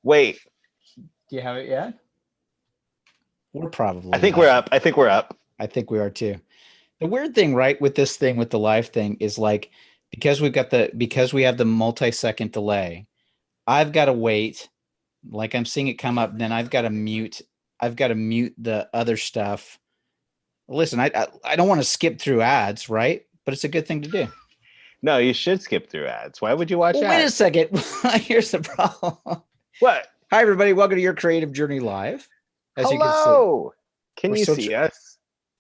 Wait, Do you have it yet? We're probably I think we're up. I think we're up. I think we are too. The weird thing, right, with this thing with the live thing is like because we have the multi-second delay, I've got to wait. Like I'm seeing it come up, then I've got to mute. I've got to mute the other stuff. Listen, I don't want to skip through ads, right? But it's a good thing to do. No, you should skip through ads. Why would you watch Well, ads? wait a second. Here's the problem. What? Hi, everybody. Welcome to Your Creative Journey Live. As you can see, Hello. Can we're you still see us?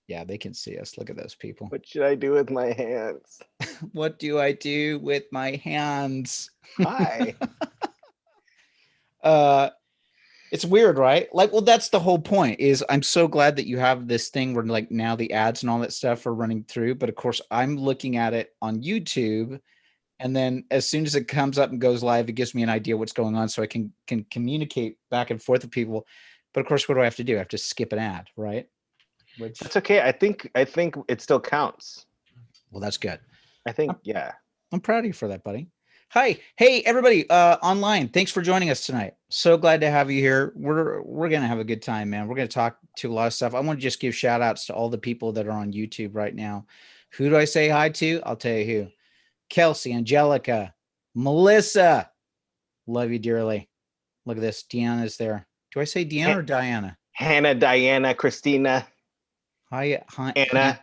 yeah, they can see us. Look at those people. What should I do with my hands? What do I do with my hands? Hi. It's weird, right? Like, well, that's the whole point is I'm so glad that you have this thing where like now the ads and all that stuff are running through. But of course, I'm looking at it on YouTube. And then as soon as it comes up and goes live, it gives me an idea what's going on so I can communicate back and forth with people. But of course, what do I have to do? I have to skip an ad, right? Which That's okay. I think it still counts. well, that's good. I think, yeah. I'm proud of you for that, buddy. Hi. Hey, everybody online. Thanks for joining us tonight. So glad to have you here. We're going to have a good time, man. We're going to talk to a lot of stuff. I want to just give shout outs to all the people that are on YouTube right now. Who do I say hi to? I'll tell you who. Kelsey, Angelica, Melissa. Love you dearly. Look at this. Deanna's there. Do I say Deanna or Diana? Hannah, Diana, Christina. Hi, Anna.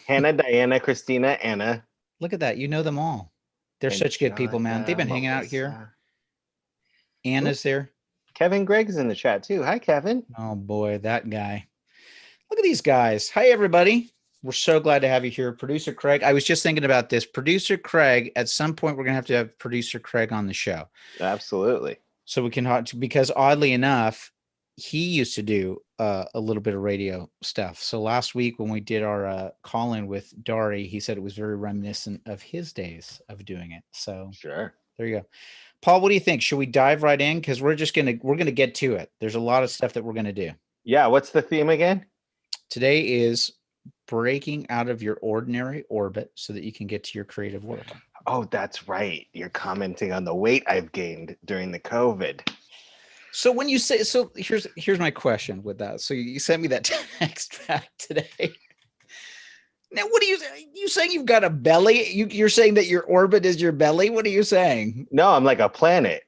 Hannah, Diana, Christina, Anna. Look at that. You know them all. They're such good people, man. They've been hanging out here. Anna's there. Kevin Gregg's in the chat too. Hi, Kevin. Oh boy, that guy. Look at these guys. Hi, everybody. We're so glad to have you here. Producer Craig. I was just thinking about this. Producer Craig, at some point, we're going to have Producer Craig on the show. Absolutely. So we can talk to, because oddly enough, he used to do a little bit of radio stuff. So last week when we did our call-in with Dari, he said it was very reminiscent of his days of doing it. So sure. There you go. Paul, what do you think? Should we dive right in? Because we're going to get to it. There's a lot of stuff that we're going to do. Yeah. What's the theme again? Today is breaking out of your ordinary orbit so that you can get to your creative work. Oh, that's right. You're commenting on the weight I've gained during the COVID. So when you say, so here's my question with that. So you sent me that text back today. Now, what are you saying? You've got a belly? You're saying that your orbit is your belly? What are you saying? No, I'm like a planet.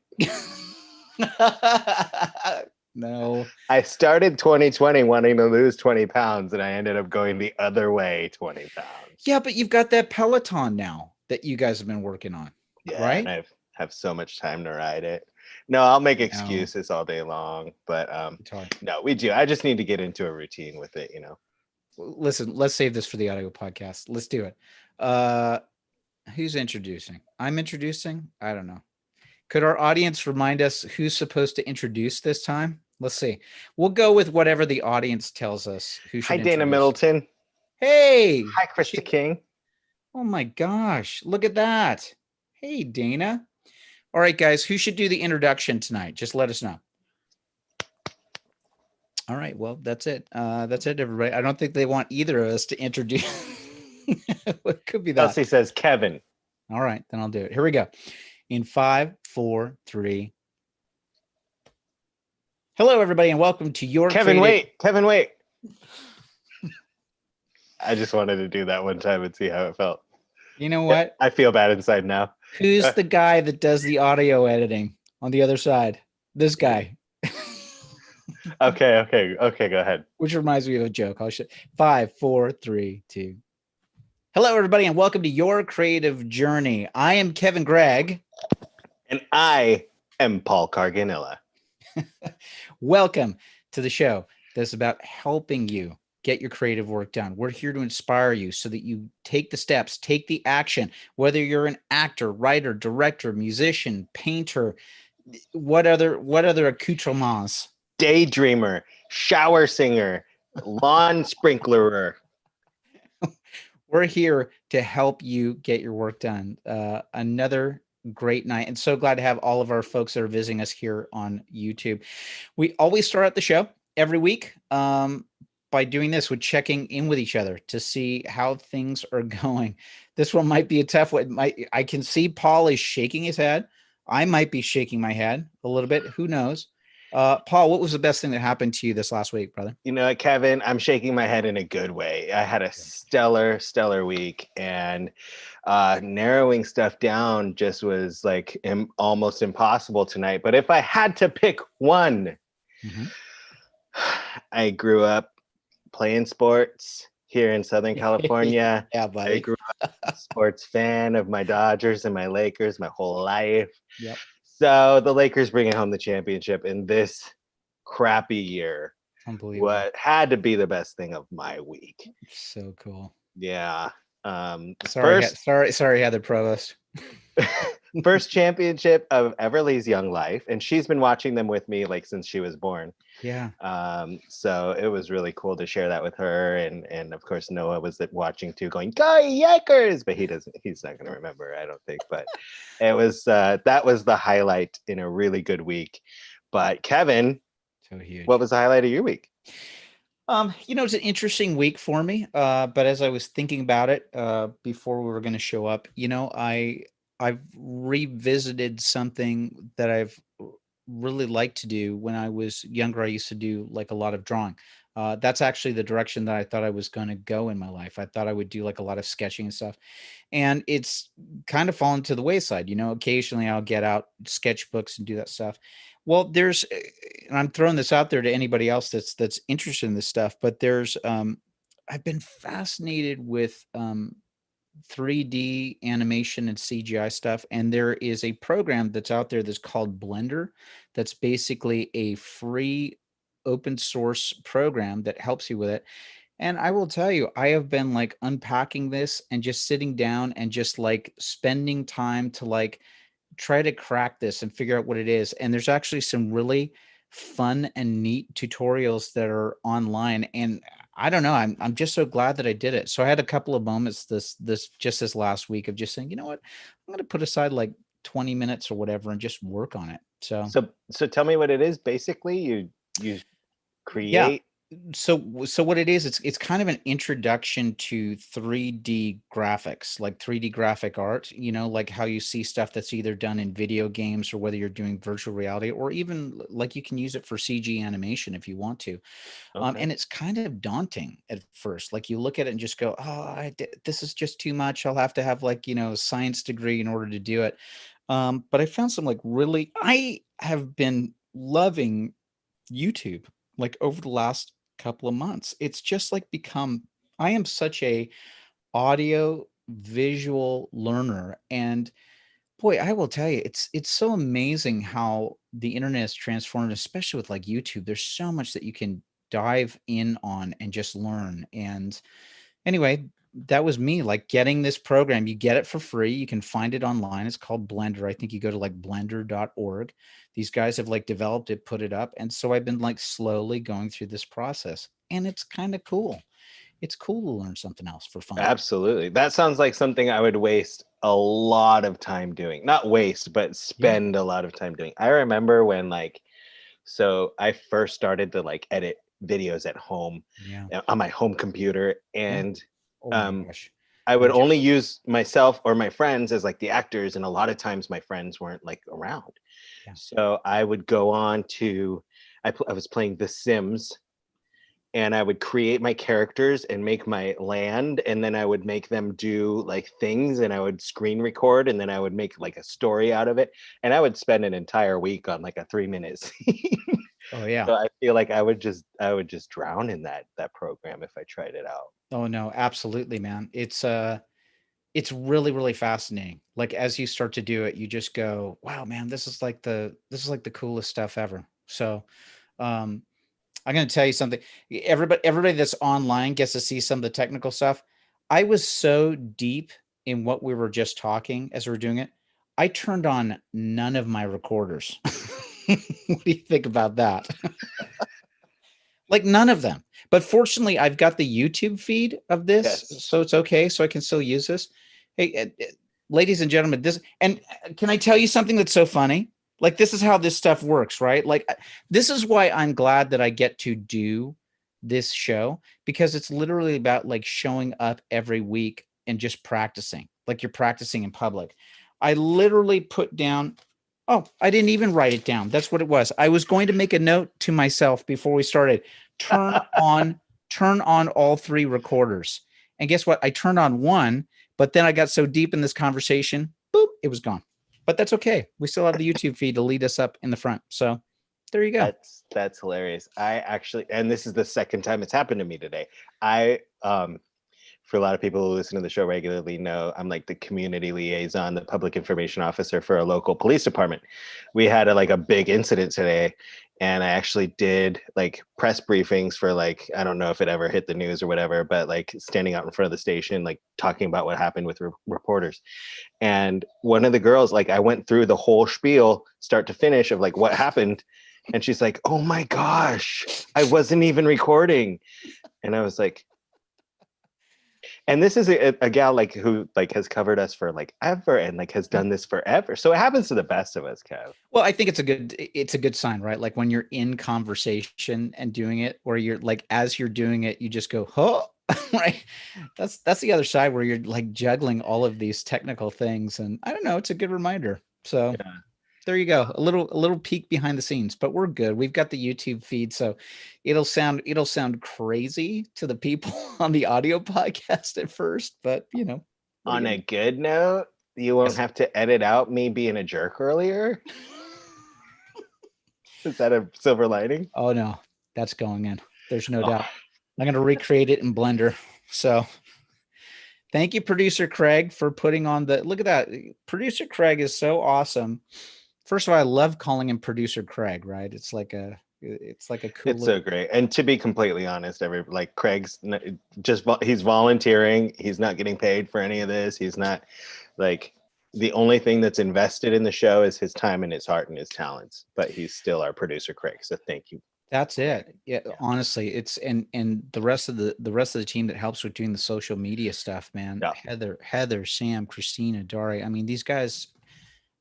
No. I started 2020 wanting to lose 20 pounds and I ended up going the other way 20 pounds. Yeah, but you've got that Peloton now that you guys have been working on. Yeah, right? And I have so much time to ride it. No, I'll make excuses all day long, but no, we do. I just need to get into a routine with it, Listen, let's save this for the audio podcast. Let's do it. Who's introducing? I'm introducing? I don't know. Could our audience remind us who's supposed to introduce this time? Let's see. We'll go with whatever the audience tells us. Who should Hi, Dana introduce. Middleton. Hey. Hi, Krista King. Oh my gosh. Look at that. Hey, Dana. All right, guys, who should do the introduction tonight? Just let us know. All right, well, that's it. That's it, everybody. I don't think they want either of us to introduce. What could be that? Kelsey says Kevin. All right, then I'll do it. Here we go. In 5, 4, 3. Hello, everybody, and welcome to your Kevin, wait. Kevin, wait. I just wanted to do that one time and see how it felt. You know what? I feel bad inside now. Who's the guy that does the audio editing on the other side? This guy. Okay, go ahead. Which reminds me of a joke. 5, 4, 3, 2. Hello, everybody, and welcome to Your Creative Journey. I am Kevin Gregg. And I am Paul Carganilla. Welcome to the show that's about helping you get your creative work done. We're here to inspire you so that you take the steps, take the action, whether you're an actor, writer, director, musician, painter, what other accoutrements? Daydreamer, shower singer, lawn sprinklerer. We're here to help you get your work done. Another great night, and so glad to have all of our folks that are visiting us here on YouTube. We always start out the show every week by doing this, with checking in with each other to see how things are going. This one might be a tough one. I can see Paul is shaking his head. I might be shaking my head a little bit. Who knows? Paul, what was the best thing that happened to you this last week, brother? You know, Kevin, I'm shaking my head in a good way. I had a stellar week, and narrowing stuff down just was like almost impossible tonight. But if I had to pick one, I grew up playing sports here in Southern California. Yeah, buddy. I grew up a sports fan of my Dodgers and my Lakers my whole life. Yep. So the Lakers bringing home the championship in this crappy year, what had to be the best thing of my week. So cool. Yeah. Sorry, Heather Provost. First championship of Everly's young life, and she's been watching them with me like since she was born. Yeah. So it was really cool to share that with her, and of course Noah was watching too, going "Go Yakers!" But he's not going to remember, I don't think. But it was that was the highlight in a really good week. But Kevin, so huge. What was the highlight of your week? It's an interesting week for me. But as I was thinking about it before we were going to show up, I've revisited something that I've really liked to do. When I was younger, I used to do like a lot of drawing. That's actually the direction that I thought I was going to go in my life. I thought I would do like a lot of sketching and stuff. And it's kind of fallen to the wayside. Occasionally I'll get out sketchbooks and do that stuff. Well, and I'm throwing this out there to anybody else that's interested in this stuff, but I've been fascinated with 3D animation and CGI stuff. And there is a program that's out there that's called Blender. That's basically a free open source program that helps you with it. And I will tell you, I have been like unpacking this and just sitting down and just like spending time to like try to crack this and figure out what it is. And there's actually some really fun and neat tutorials that are online. And I don't know, I'm just so glad that I did it. So I had a couple of moments this last week of just saying, you know what, I'm going to put aside like 20 minutes or whatever and just work on it. So tell me what it is. Basically, you create. Yeah. So what it is, it's kind of an introduction to 3D graphics, like 3D graphic art, like how you see stuff that's either done in video games or whether you're doing virtual reality, or even like you can use it for CG animation if you want to. Okay. And it's kind of daunting at first. Like you look at it and just go, oh, this is just too much. I'll have to have like, a science degree in order to do it. But I found some I have been loving YouTube like over the last couple of months. It's just like I am such a audio visual learner, and boy, I will tell you, it's so amazing how the internet has transformed, especially with like YouTube. There's so much that you can dive in on and just learn. And anyway, that was me like getting this program. You get it for free. You can find it online. It's called Blender. I think you go to like blender.org. These guys have like developed it, put it up. And so I've been like slowly going through this process, and it's kind of cool. It's cool to learn something else for fun. Absolutely. That sounds like something I would waste a lot of time doing. Not waste, but spend a lot of time doing. I remember when so I first started to like edit videos at home on my home computer, and I would only use myself or my friends as like the actors, and a lot of times my friends weren't like around. So I would go on to I was playing The Sims, and I would create my characters and make my land, and then I would make them do like things, and I would screen record, and then I would make like a story out of it, and I would spend an entire week on like a 3-minute scene. Oh yeah. So I feel like I would just drown in that program if I tried it out. Oh no, absolutely, man. It's really, really fascinating. Like as you start to do it, you just go, wow, man, this is like the coolest stuff ever. So I'm going to tell you something. Everybody that's online gets to see some of the technical stuff. I was so deep in what we were just talking as we were doing it. I turned on none of my recorders. What do you think about that? Like none of them. But fortunately, I've got the YouTube feed of this, so it's okay. So I can still use this. Hey, ladies and gentlemen, can I tell you something that's so funny? Like, this is how this stuff works, right? Like, this is why I'm glad that I get to do this show, because it's literally about like showing up every week and just practicing, like you're practicing in public. I literally put down Oh, I didn't even write it down. That's what it was. I was going to make a note to myself before we started. Turn on all three recorders. And guess what? I turned on one, but then I got so deep in this conversation, boop, it was gone. But that's okay. We still have the YouTube feed to lead us up in the front. So there you go. That's hilarious. I actually, and this is the second time it's happened to me today. I for a lot of people who listen to the show regularly know I'm like the community liaison, the public information officer for a local police department. We had a big incident today, and I actually did like press briefings for like, I don't know if it ever hit the news or whatever, but like standing out in front of the station, like talking about what happened with reporters. And one of the girls, like I went through the whole spiel, start to finish, of like what happened. And she's like, "Oh my gosh, I wasn't even recording." And I was like, and this is a gal like who like has covered us for like ever and like has done this forever. So it happens to the best of us, Kev. Well, I think it's a good sign, right? Like when you're in conversation and doing it, where you're like, as you're doing it, you just go, "Oh," right? That's the other side where you're like juggling all of these technical things. And I don't know, it's a good reminder. So Yeah. there you go. A little peek behind the scenes, but we're good. We've got the YouTube feed, so it'll sound crazy to the people on the audio podcast at first, but On a good note, you won't yes. have to edit out me being a jerk earlier. Is that a silver lining? Oh no, that's going in. There's no Oh, doubt. I'm going to recreate it in Blender. So thank you, producer Craig, for putting on the look at that. Producer Craig is so awesome. First of all, I love calling him producer Craig, right? It's like a cool it's so little, great. And to be completely honest, like Craig's just he's volunteering. He's not getting paid for any of this. He's not like, the only thing that's invested in the show is his time and his heart and his talents. But he's still our producer, Craig. So thank you. that's it. Yeah, Yeah. honestly, it's and the rest of the team that helps with doing the social media stuff, man. Yeah. Heather, Sam, Christina, Dari. I mean, these guys,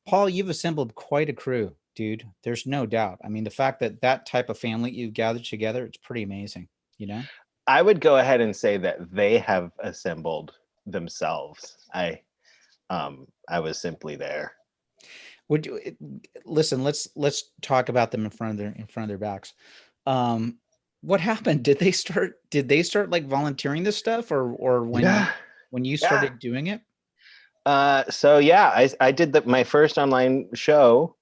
Paul, you've assembled quite a crew, dude. There's no doubt. I mean, the fact that that type of family you've gathered together, it's pretty amazing, you know? I would go ahead and say that they have assembled themselves. I was simply there. Would you listen, let's talk about them in front of their backs. Um, what happened? Did they start like volunteering this stuff or Yeah. when you Yeah. started doing it? So yeah, I did my first online show,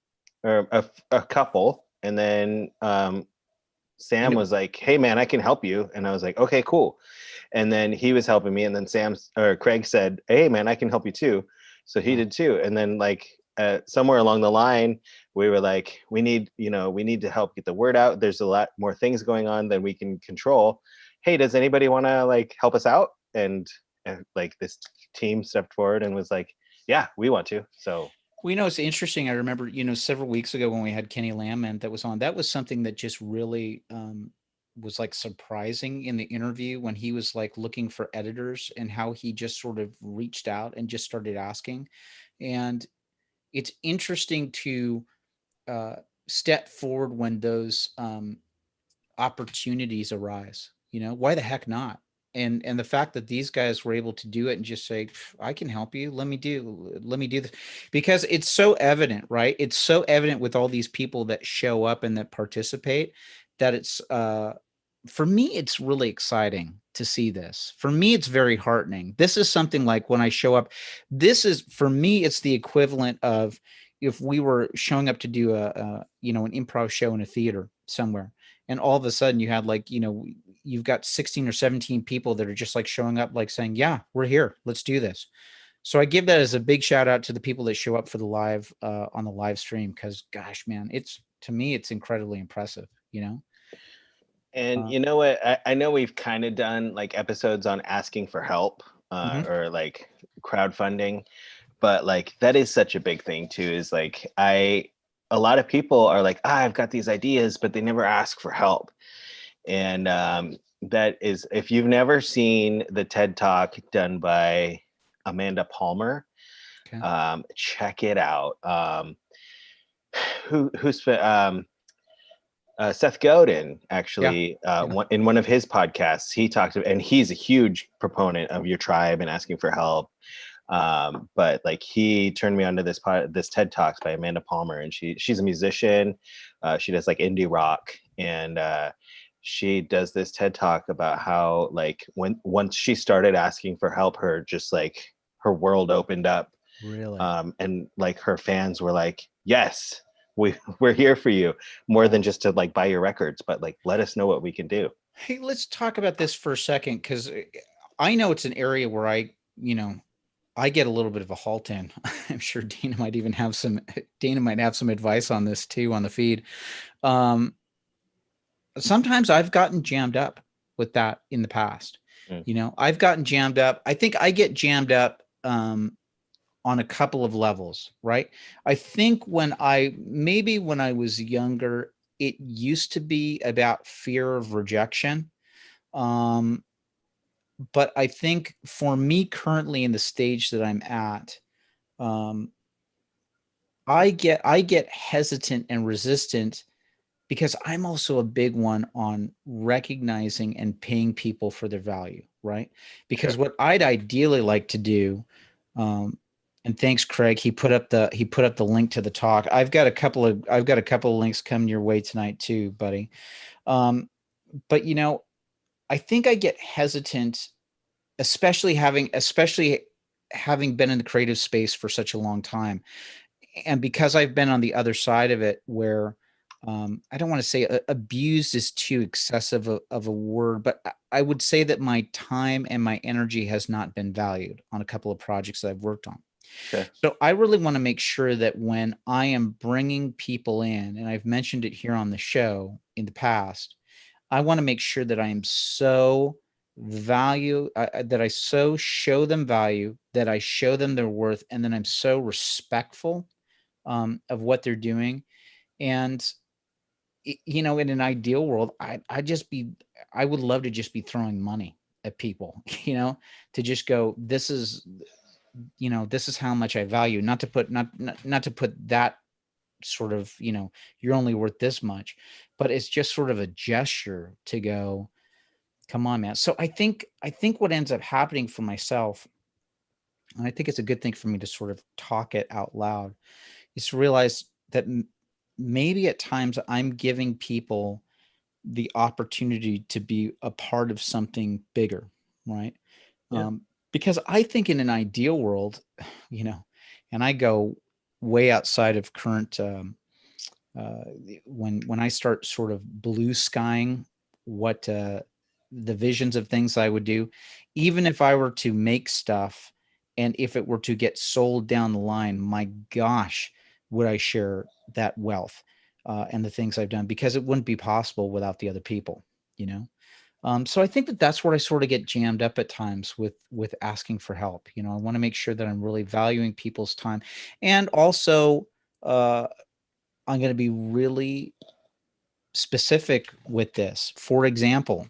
or a couple, and then And Sam it, was like, "Hey man, I can help you," and I was like, "Okay, cool." And then he was helping me, and then Craig said, "Hey man, I can help you too," so he wow. did too. And then like somewhere along the line, we were like, we need to help get the word out. There's a lot more things going on than we can control. Hey, does anybody want to like help us out? And like this team stepped forward and was like, "Yeah, we want to." So Well, it's interesting. I remember, several weeks ago when we had Kenny Lamb that was on, that was something that just really was like surprising in the interview when he was like looking for editors and how he just sort of reached out and just started asking. And it's interesting to uh, step forward when those opportunities arise. Why the heck not? And the fact that these guys were able to do it and just say, I can help you. Let me do this, because it's so evident, right? It's so evident with all these people that show up and that participate, that it's for me, it's really exciting to see this. For me, it's very heartening. This is something like when I show up, this is, for me, it's the equivalent of if we were showing up to do an improv show in a theater somewhere, and all of a sudden you had like, you've got 16 or 17 people that are just like showing up, like saying, yeah, we're here, let's do this. So I give that as a big shout out to the people that show up for the live on the live stream, because gosh, man, it's, to me, it's incredibly impressive. and uh, you know what? I know we've kind of done like episodes on asking for help, mhm. or like crowdfunding, but like that is such a big thing too. Is like a lot of people are like, I've got these ideas, but they never ask for help. And that is, if you've never seen the TED Talk done by Amanda Palmer, Okay. check it out. Who's Seth Godin Yeah. actually, Yeah. in one of his podcasts, he talked about, and he's a huge proponent of your tribe and asking for help. But like he turned me onto this TED Talks by Amanda Palmer, and she's a musician. She does like indie rock, and she does this TED Talk about how like once she started asking for help, her world opened up. Really? And like her fans were like, yes, we're here for you, more than just to like buy your records, but like let us know what we can do. Hey, let's talk about this for a second, because I know it's an area where I get a little bit of a halt in. I'm sure Dana might have some advice on this too on the feed. Um, Sometimes I've gotten jammed up with that in the past. Mm. I've gotten jammed up. I think I get jammed up on a couple of levels, right? I think when I was younger, it used to be about fear of rejection. Um, but I think for me currently in the stage that I'm at, um, I get hesitant and resistant because I'm also a big one on recognizing and paying people for their value, right? Because Sure. what I'd ideally like to do, um, and thanks, Craig. He put up the link to the talk. I've got a couple of links coming your way tonight too, buddy. Um, but I think I get hesitant, especially having been in the creative space for such a long time, and because I've been on the other side of it, where I don't want to say abused is too excessive of a word, but I would say that my time and my energy has not been valued on a couple of projects that I've worked on. Sure. So I really want to make sure that when I am bringing people in, and I've mentioned it here on the show in the past, I want to make sure that I am so that I so show them value, that I show them their worth, and then I'm so respectful of what they're doing. And in an ideal world, I would love to just be throwing money at people, to just go, this is how much I value, not to put that sort of, you're only worth this much, but it's just sort of a gesture to go, come on, man. So I think what ends up happening for myself, and I think it's a good thing for me to sort of talk it out loud, is to realize that maybe at times I'm giving people the opportunity to be a part of something bigger, right? Yeah. Because I think in an ideal world, you know, and I go way outside of current, uh, when I start sort of blue skying what the visions of things I would do, even if I were to make stuff and if it were to get sold down the line, my gosh, would I share that wealth and the things I've done, because it wouldn't be possible without the other people, you know. So I think that that's where I sort of get jammed up at times with asking for help. I want to make sure that I'm really valuing people's time, and also uh, I'm going to be really specific with this. For example,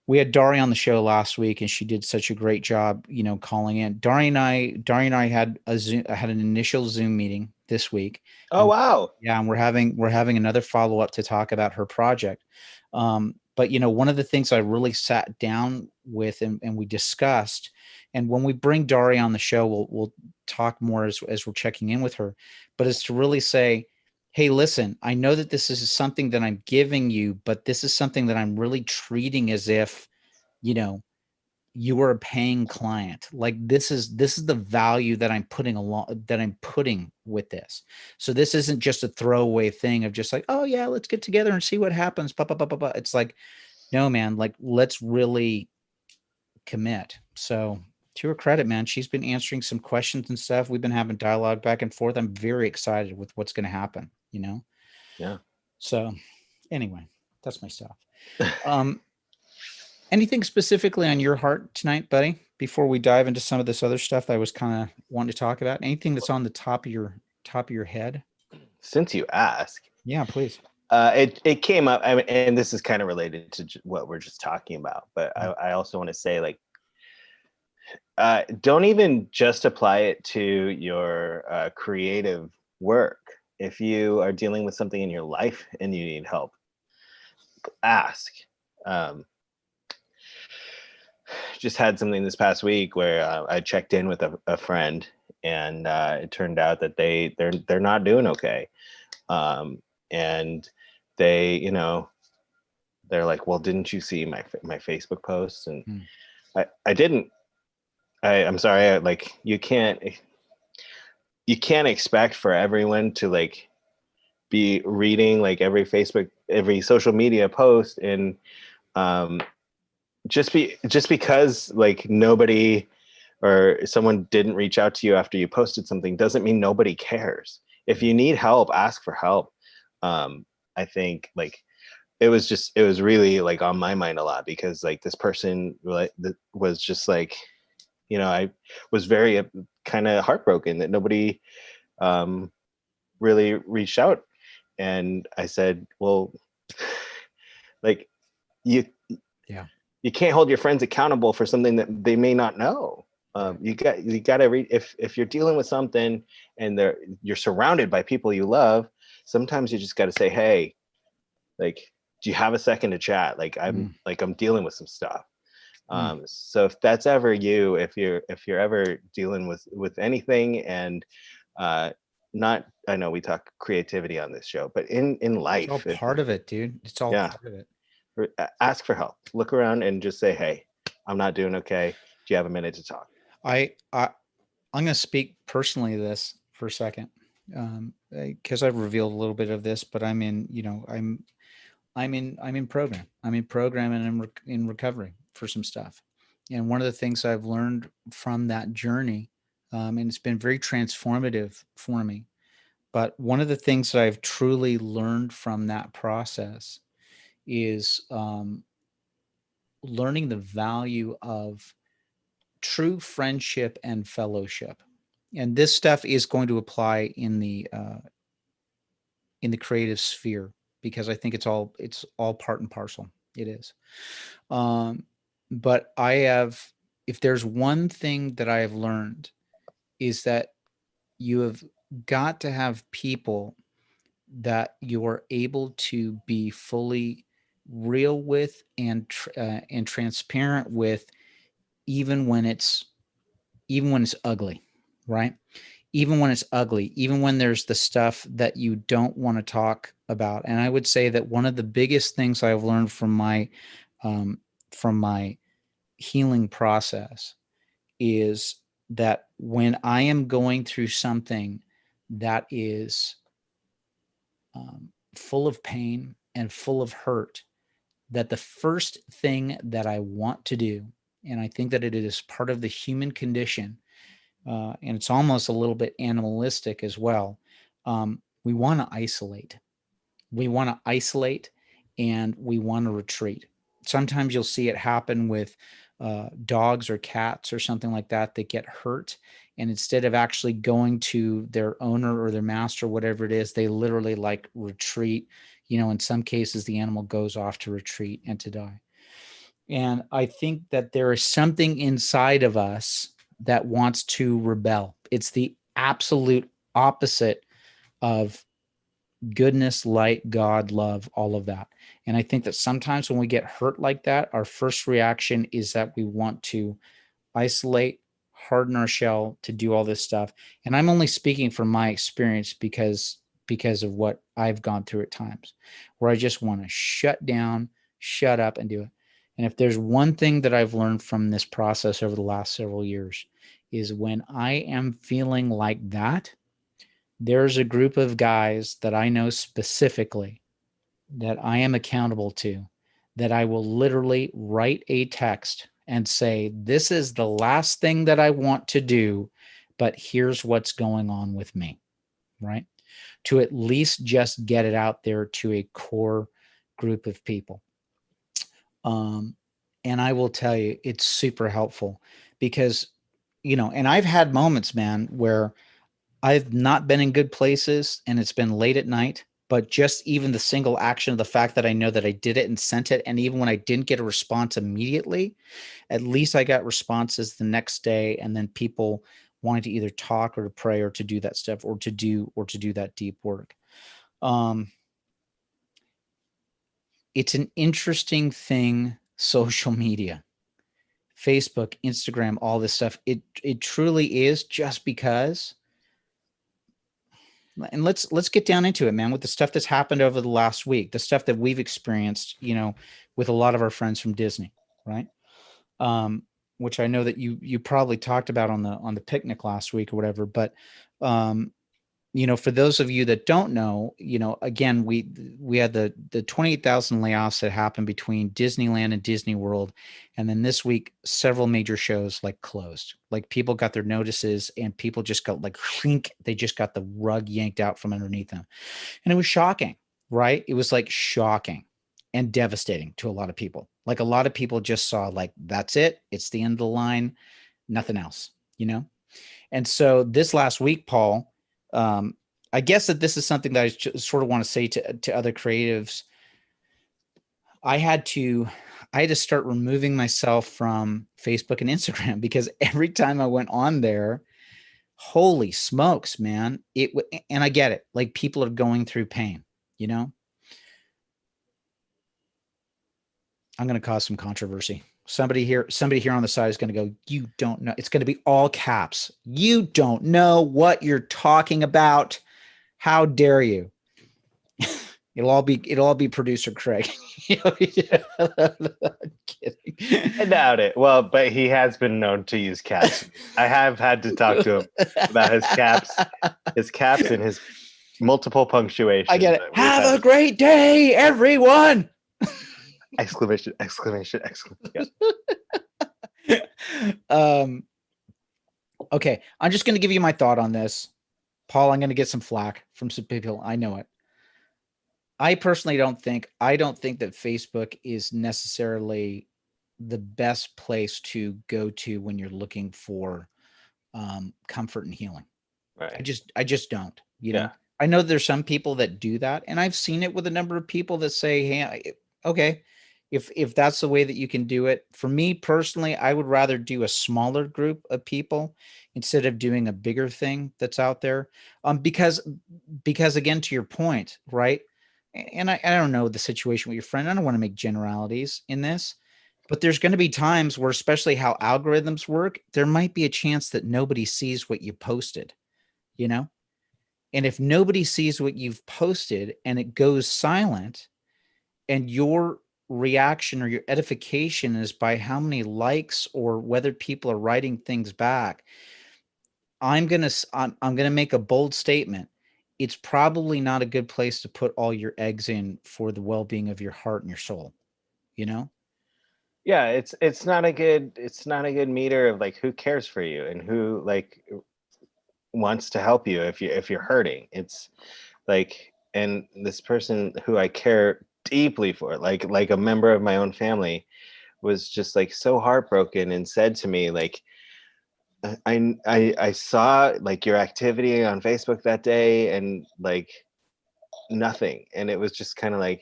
we had Dari on the show last week, and she did such a great job, calling in. Dari and I had an initial Zoom meeting this week, Oh and wow. yeah, and we're having another follow up to talk about her project. But one of the things I really sat down with, and we discussed, and when we bring Dari on the show, we'll talk more as we're checking in with her, but is to really say, hey, listen, I know that this is something that I'm giving you, but this is something that I'm really treating as if, you know, you are a paying client. Like this is the value that I'm putting with this. So this isn't just a throwaway thing of just like, oh yeah, let's get together and see what happens. Blah, blah, blah, blah, blah. It's like, no, man, like let's really commit. So to her credit, man, she's been answering some questions and stuff. We've been having dialogue back and forth. I'm very excited with what's going to happen. Yeah. So anyway, that's my stuff. Um, Anything specifically on your heart tonight, buddy? Before we dive into some of this other stuff that I was kind of wanting to talk about, anything that's on the top of your head? Since you ask, Yeah, please. it came up. I mean, and this is kind of related to what we're just talking about, but Mm. I also want to say, like, don't even just apply it to your creative work. If you are dealing with something in your life and you need help, ask. Um, just had something this past week where I checked in with a friend, and it turned out that they're not doing okay. And they, they're like, well, didn't you see my Facebook post? And I didn't. I'm sorry. Like, you can't expect for everyone to like be reading like every social media post, and um, just because like nobody or someone didn't reach out to you after you posted something doesn't mean nobody cares. If you need help, ask for help. I think like it was really like on my mind a lot, because like this person like was just like, I was very kind of heartbroken that nobody um, really reached out. And I said, well, like you Yeah. you can't hold your friends accountable for something that they may not know. You got to read, if you're dealing with something and you're surrounded by people you love. Sometimes you just got to say, hey, like, do you have a second to chat? Like I'm dealing with some stuff. So if that's ever you, if you're ever dealing with anything, and not, I know we talk creativity on this show, but in It's all life, part of it, dude. It's all yeah, part of it. ask for help. Look around and just say, hey, I'm not doing okay. Do you have a minute to talk? I I'm going to speak personally to this for a second, because I've revealed a little bit of this, but I'm in, I'm in program. I'm in program, and I'm in recovery for some stuff. And one of the things I've learned from that journey, and it's been very transformative for me. But one of the things that I've truly learned from that process is learning the value of true friendship and fellowship. And this stuff is going to apply in the creative sphere, because I think it's all part and parcel. It is. Um, but if there's one thing that I have learned, is that you have got to have people that you are able to be fully real with, and transparent with, even when it's ugly, right? Even when it's ugly, even when there's the stuff that you don't want to talk about. And I would say that one of the biggest things I've learned um, from my healing process is that when I am going through something that is full of pain and full of hurt, that the first thing that I want to do, and I think that it is part of the human condition, and it's almost a little bit animalistic as well. We want to isolate. We want to isolate, and we want to retreat. Sometimes you'll see it happen with dogs or cats or something like that. They get hurt, and instead of actually going to their owner or their master, whatever it is, they literally like retreat. In some cases, the animal goes off to retreat and to die. And I think that there is something inside of us that wants to rebel. It's the absolute opposite of goodness, light, God, love, all of that. And I think that sometimes when we get hurt like that, our first reaction is that we want to isolate, harden our shell, to do all this stuff. And I'm only speaking from my experience, because of what I've gone through at times, where I just want to shut down, shut up, and do it. And if there's one thing that I've learned from this process over the last several years, is when I am feeling like that, there's a group of guys that I know specifically that I am accountable to, that I will literally write a text and say, this is the last thing that I want to do, but here's what's going on with me, right? To at least just get it out there to a core group of people. And I will tell you, it's super helpful, because, and I've had moments, man, where I've not been in good places and it's been late at night, but just even the single action of the fact that I know that I did it and sent it. And even when I didn't get a response immediately, at least I got responses the next day. And then people wanting to either talk or to pray or to do that stuff, or to do that deep work. It's an interesting thing, social media. Facebook, Instagram, all this stuff. It truly is just because. And let's get down into it, man, with the stuff that's happened over the last week, the stuff that we've experienced, with a lot of our friends from Disney, right? Which I know that you probably talked about on the picnic last week or whatever, but for those of you that don't know, again, we had the 28,000 layoffs that happened between Disneyland and Disney World. And then this week, several major shows like closed, like people got their notices and people just got like, they just got the rug yanked out from underneath them. And it was shocking, right? It was like shocking and devastating to a lot of people. Like a lot of people just saw like, that's it. It's the end of the line, nothing else, And so this last week, Paul, I guess that this is something that I sort of want to say to other creatives. I had to start removing myself from Facebook and Instagram because every time I went on there, holy smokes, man, and I get it. Like people are going through pain, I'm going to cause some controversy. Somebody here on the side is going to go, you don't know. It's going to be all caps. You don't know what you're talking about. How dare you? It'll all be producer Craig. I'm kidding. I doubt it. Well, but he has been known to use caps. I have had to talk to him about his caps and his multiple punctuations. I get it. Have a great day, everyone. Exclamation, exclamation, exclamation. Yeah. Okay. I'm just going to give you my thought on this. Paul, I'm going to get some flack from some people. I know it. I personally don't think that Facebook is necessarily the best place to go to when you're looking for comfort and healing. Right. I just don't, I know there's some people that do that. And I've seen it with a number of people that say, hey, okay, if that's the way that you can do it. For me personally, I would rather do a smaller group of people instead of doing a bigger thing that's out there. Because again, to your point, right? And I don't know the situation with your friend. I don't want to make generalities in this, but there's going to be times where, especially how algorithms work, there might be a chance that nobody sees what you posted, And if nobody sees what you've posted and it goes silent, and your reaction or your edification is by how many likes or whether people are writing things back, I'm going to make a bold statement. It's probably not a good place to put all your eggs in for the well-being of your heart and your soul, Yeah, it's not a good meter of like who cares for you and who like wants to help you if you're hurting. It's like, and this person who I care deeply for, like a member of my own family, was just like so heartbroken and said to me like, I saw like your activity on Facebook that day and like nothing. And it was just kind of like,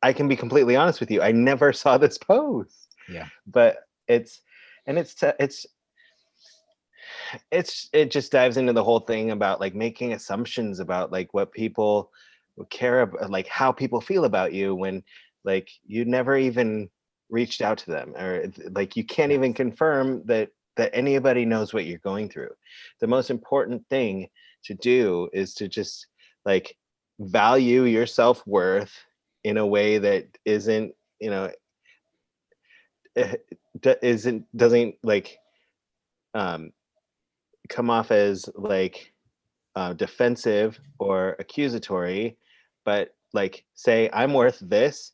I can be completely honest with you, I never saw this post. Yeah. But it just dives into the whole thing about like making assumptions about like what people care about, like how people feel about you when like you never even reached out to them, or like you can't even confirm that anybody knows what you're going through. The most important thing to do is to just like value your self-worth in a way that isn't, doesn't like come off as like defensive or accusatory, but like say, I'm worth this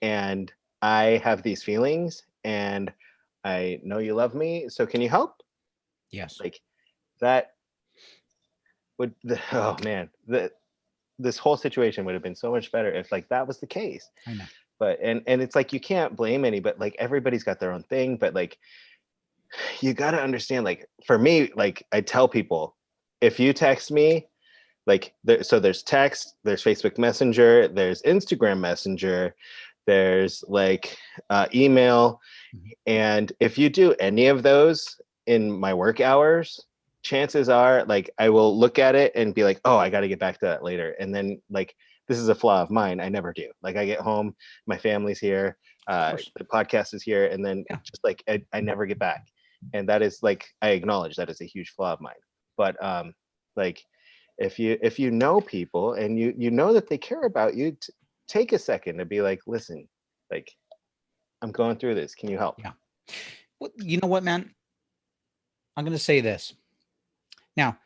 and I have these feelings and I know you love me, so can you help? Yes. Like that would, oh man, this whole situation would have been so much better if like that was the case. I know. But and it's like you can't blame any, but like everybody's got their own thing. But like you got to understand, like for me, like I tell people, if you text me, like so there's text, there's Facebook Messenger, there's Instagram Messenger, there's like email, and if you do any of those in my work hours, chances are like I will look at it and be like, oh, I got to get back to that later. And then like this is a flaw of mine. I never do. Like I get home, my family's here, Of course. the podcast is here, and then Yeah. just like I never get back. And that is like, I acknowledge that is a huge flaw of mine. But like if you know people and you know that they care about you, take a second to be like, listen, like I'm going through this. Can you help? Yeah. Well, you know what, man? I'm going to say this. Now,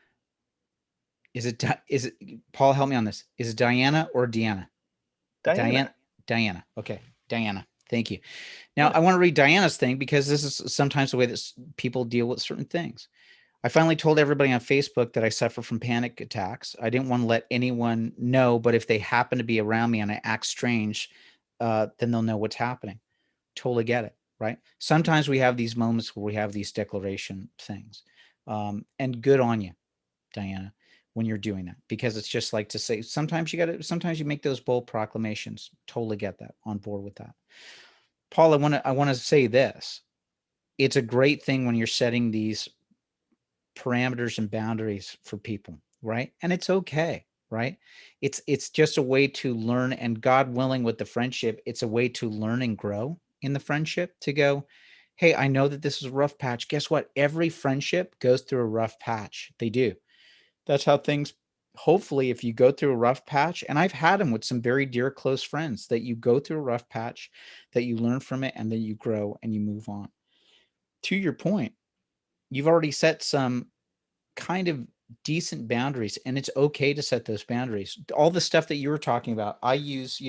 is it Paul, help me on this. Is it Diana or Deanna? Diana. Diana. Okay. Diana. Thank you. Now, Yeah. I want to read Diana's thing because this is sometimes the way that people deal with certain things. I finally told everybody on Facebook that I suffer from panic attacks. I didn't want to let anyone know, but if they happen to be around me and I act strange, then they'll know what's happening. Totally get it, right? Sometimes we have these moments where we have these declaration things. And good on you, Diana, when you're doing that, because it's just like to say, sometimes you make those bold proclamations. Totally get that, on board with that. Paul, I want to say this. It's a great thing when you're setting these parameters and boundaries for people, right? And it's okay, right? It's just a way to learn, and God willing, with the friendship, it's a way to learn and grow in the friendship, to go, hey, I know that this is a rough patch. Guess what? Every friendship goes through a rough patch. They do. That's how things, hopefully, if you go through a rough patch, and I've had them with some very dear close friends, that you go through a rough patch, that you learn from it, and then you grow and you move on. To your point, you've already set some kind of decent boundaries, and it's okay to set those boundaries. All the stuff that you were talking about, I use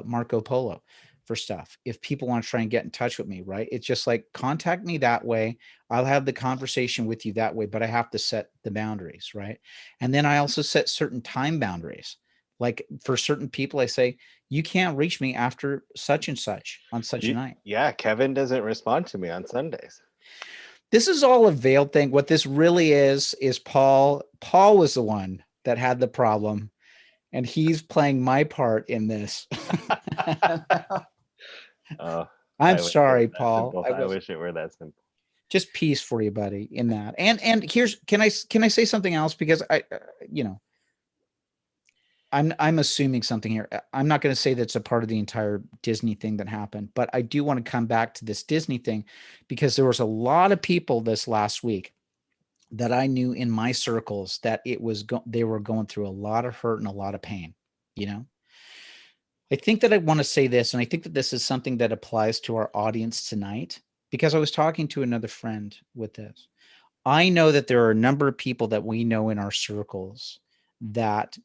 Marco Polo for stuff. If people want to try and get in touch with me, right? It's just like, contact me that way. I'll have the conversation with you that way, but I have to set the boundaries, right? And then I also set certain time boundaries. Like for certain people, I say, you can't reach me after such and such on such a night. Yeah, Kevin doesn't respond to me on Sundays. This is all a veiled thing. What this really is Paul. Paul was the one that had the problem, and he's playing my part in this. Oh, I'm I wish it were sorry, that Paul. simple. I I was wish it were that simple. just peace for you, buddy, in that. And here's, can I say something else? Because I'm assuming something here. I'm not going to say that's a part of the entire Disney thing that happened, but I do want to come back to this Disney thing, because there was a lot of people this last week that I knew in my circles that they were going through a lot of hurt and a lot of pain. You know, I think that I want to say this, and I think that this is something that applies to our audience tonight, because I was talking to another friend with this. I know that there are a number of people that we know in our circles that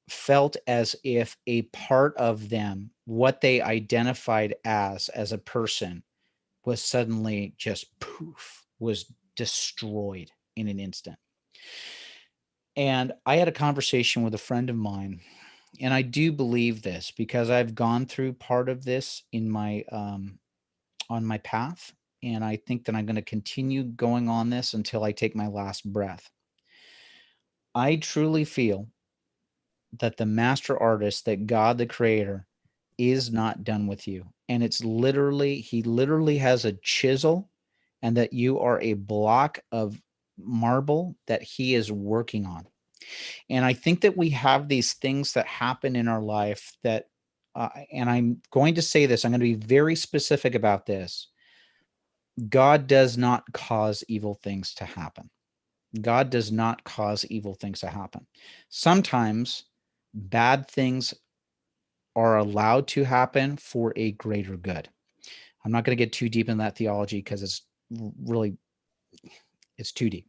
felt as if a part of them, what they identified as a person, was suddenly just poof, was destroyed in an instant. And I had a conversation with a friend of mine, and I do believe this because I've gone through part of this in my on my path, and I think that I'm going to continue going on this until I take my last breath. I truly feel that the master artist, that God the creator, is not done with you. And it's literally, he literally has a chisel, and that you are a block of marble that he is working on. And I think that we have these things that happen in our life that, and I'm going to say this, I'm going to be very specific about this. God does not cause evil things to happen. God does not cause evil things to happen. Sometimes bad things are allowed to happen for a greater good. I'm not going to get too deep in that theology because it's really, it's too deep.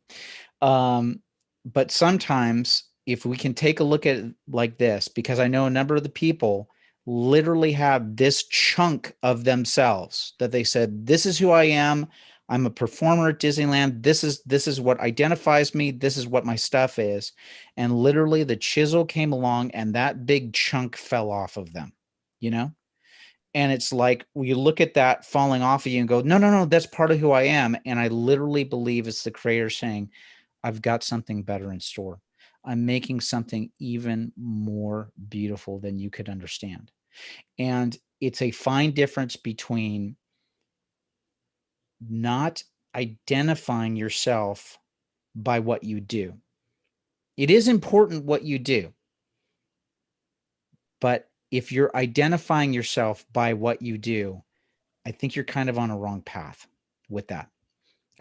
But sometimes if we can take a look at it like this, because I know a number of the people literally have this chunk of themselves that they said, this is who I am. I'm a performer at Disneyland. This is what identifies me. This is what my stuff is. And literally the chisel came along and that big chunk fell off of them, you know? And it's like, you look at that falling off of you and go, no, no, no, that's part of who I am. And I literally believe it's the creator saying, I've got something better in store. I'm making something even more beautiful than you could understand. And it's a fine difference between not identifying yourself by what you do. It is important what you do, But if you're identifying yourself by what you do, I think you're kind of on a wrong path with that.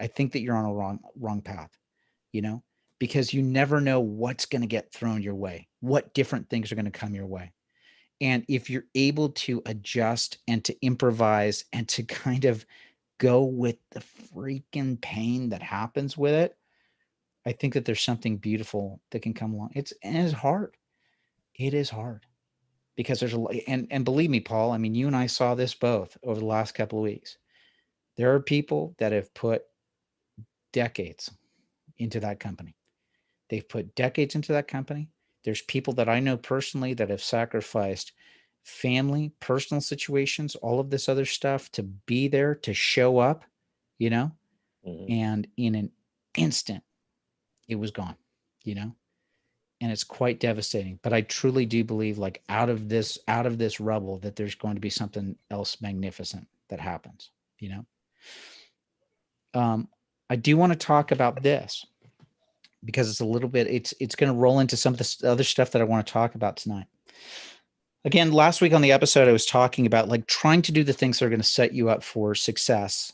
I think that you're on a wrong path, you know, because you never know what's going to get thrown your way, what different things are going to come your way. And if you're able to adjust and to improvise and to kind of go with the freaking pain that happens with it, I think that there's something beautiful that can come along. It's hard. It is hard because there's and believe me, Paul, I mean, you and I saw this both over the last couple of weeks. There are people that have put decades into that company. They've put decades into that company. There's people that I know personally that have sacrificed family, personal situations, all of this other stuff to be there, to show up, you know, and in an instant, it was gone, you know, and it's quite devastating. But I truly do believe, like, out of this rubble, that there's going to be something else magnificent that happens, you know. I do want to talk about this because it's a little bit, it's going to roll into some of the other stuff that I want to talk about tonight. Again, last week on the episode, I was talking about like trying to do the things that are going to set you up for success.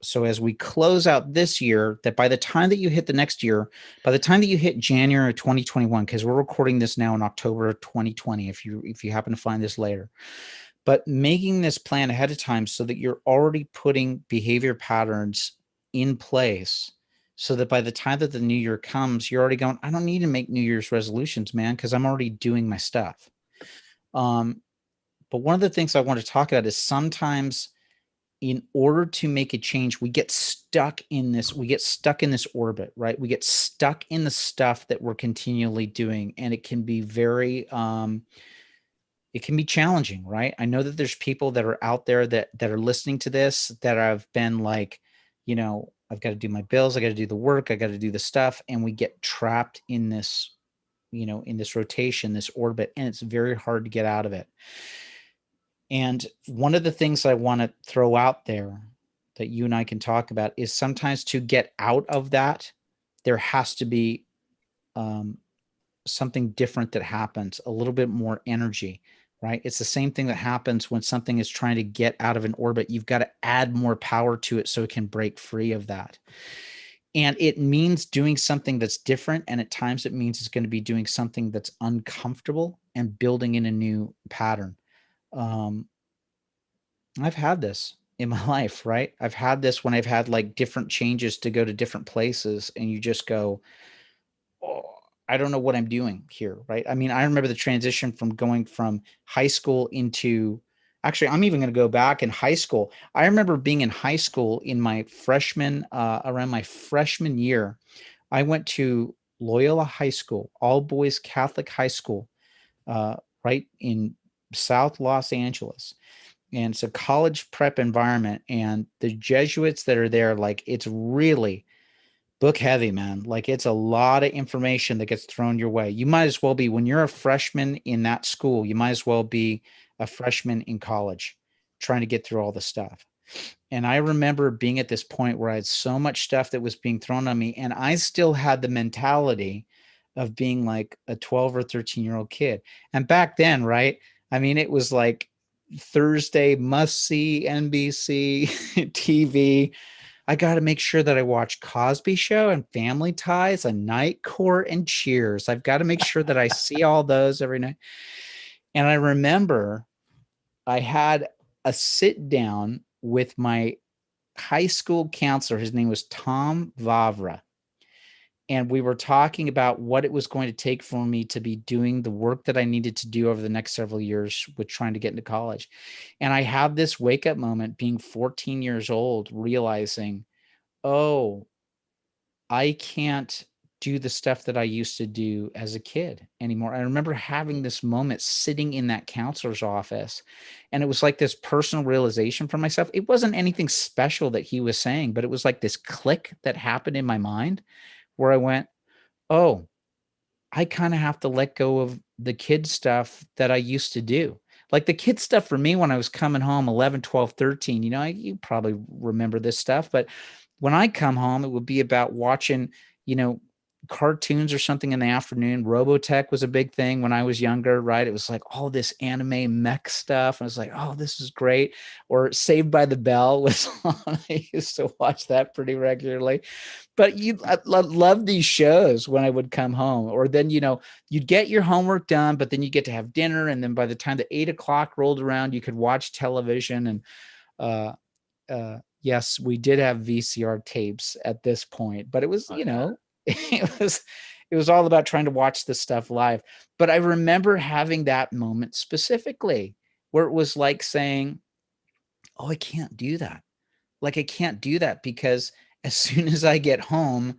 So as we close out this year, that by the time that you hit the next year, by the time that you hit January 2021, because we're recording this now in October 2020, if you happen to find this later, but making this plan ahead of time so that you're already putting behavior patterns in place so that by the time that the new year comes, you're already going, I don't need to make New Year's resolutions, man, because I'm already doing my stuff. But one of the things I want to talk about is sometimes in order to make a change, we get stuck in this orbit, right? We get stuck in the stuff that we're continually doing, and it can be very it can be challenging, right? I know that there's people that are out there that are listening to this that have been like, you know, I've got to do my bills, I got to do the work, I got to do the stuff, and we get trapped in this, you know, in this rotation, this orbit, and it's very hard to get out of it. And one of the things I want to throw out there that you and I can talk about is sometimes to get out of that, there has to be something different that happens, a little bit more energy, right? It's the same thing that happens when something is trying to get out of an orbit. You've got to add more power to it so it can break free of that. And it means doing something that's different. And at times it means it's going to be doing something that's uncomfortable and building in a new pattern. I've had this in my life, right? I've had this when I've had like different changes to go to different places, and you just go, oh, I don't know what I'm doing here, right? I mean, I remember the transition from going from high school into, actually, I'm even going to go back in high school. I remember being in high school in my around my freshman year. I went to Loyola High School, all boys Catholic high school, right in South Los Angeles. And it's a college prep environment, and the Jesuits that are there, like, it's really book heavy, man. Like, it's a lot of information that gets thrown your way. You might as well be, when you're a freshman in that school, you might as well be a freshman in college trying to get through all the stuff. And I remember being at this point where I had so much stuff that was being thrown on me, and I still had the mentality of being like a 12 or 13-year-old kid. And back then, right? I mean, it was like Thursday must see NBC TV. I got to make sure that I watch Cosby Show and Family Ties and Night Court and Cheers. I've got to make sure that I see all those every night. And I remember I had a sit down with my high school counselor. His name was Tom Vavra. And we were talking about what it was going to take for me to be doing the work that I needed to do over the next several years with trying to get into college. And I had this wake up moment being 14 years old, realizing, oh, I can't do the stuff that I used to do as a kid anymore. I remember having this moment sitting in that counselor's office, and it was like this personal realization for myself. It wasn't anything special that he was saying, but it was like this click that happened in my mind where I went, oh, I kind of have to let go of the kid stuff that I used to do. Like the kid stuff for me when I was coming home 11, 12, 13, you know, you probably remember this stuff, but when I come home, it would be about watching, you know, cartoons or something in the afternoon. Robotech was a big thing when I was younger, right? It was like all this anime mech stuff. I was like, oh, this is great. Or Saved by the Bell was on. I used to watch that pretty regularly. But I love these shows when I would come home. Or then, you'd get your homework done, but then you get to have dinner. And then by the time the 8 o'clock rolled around, you could watch television. And uh, yes, we did have VCR tapes at this point, but it was, Oh yeah. it was all about trying to watch this stuff live. But I remember having that moment specifically where it was like saying, oh, I can't do that. Like, I can't do that because as soon as I get home,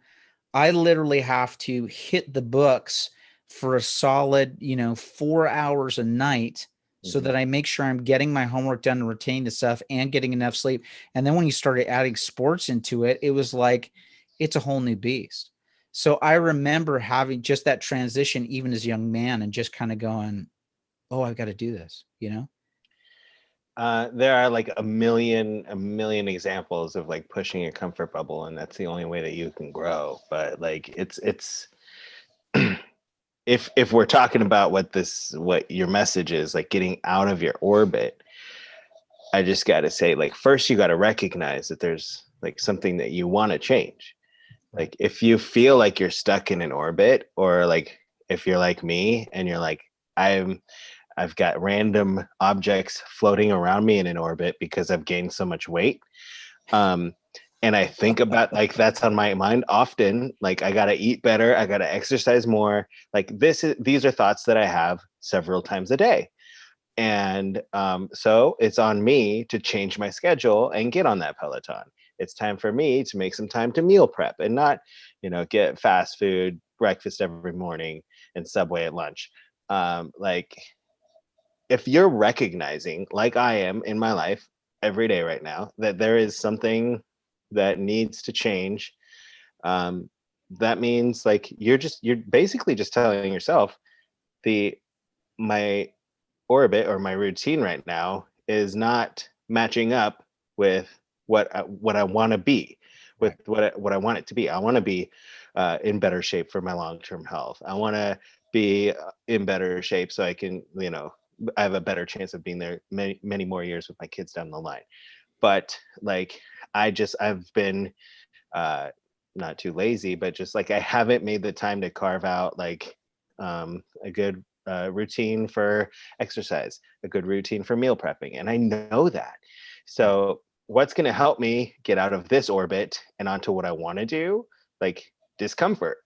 I literally have to hit the books for a solid, 4 hours a night so Mhm. that I make sure I'm getting my homework done and retaining the stuff and getting enough sleep. And then when you started adding sports into it, it was like it's a whole new beast. So I remember having just that transition even as a young man and just kind of going, oh, I've got to do this, There are like a million examples of like pushing a comfort bubble, and that's the only way that you can grow. But like it's if we're talking about what your message is, like getting out of your orbit, I just got to say, like, first you got to recognize that there's like something that you want to change. Right. Like if you feel like you're stuck in an orbit, or like if you're like me and you're like, I've got random objects floating around me in an orbit because I've gained so much weight. Um, and I think about, like, that's on my mind often. Like, I gotta eat better, I gotta exercise more. Like, these are thoughts that I have several times a day. And so it's on me to change my schedule and get on that Peloton. It's time for me to make some time to meal prep and not, get fast food breakfast every morning and Subway at lunch. Like, if you're recognizing, like I am in my life every day right now, that there is something that needs to change, um, that means like you're basically just telling yourself, the my orbit or my routine right now is not matching up with what I want to be, with Right. what I want it to be. I want to be in better shape for my long-term health. I want to be in better shape so I can, I have a better chance of being there many more years with my kids down the line. But like, I've been uh not too lazy, but just like I haven't made the time to carve out like a good routine for exercise, a good routine for meal prepping, and I know that. Right. So what's going to help me get out of this orbit and onto what I want to do? Like, discomfort.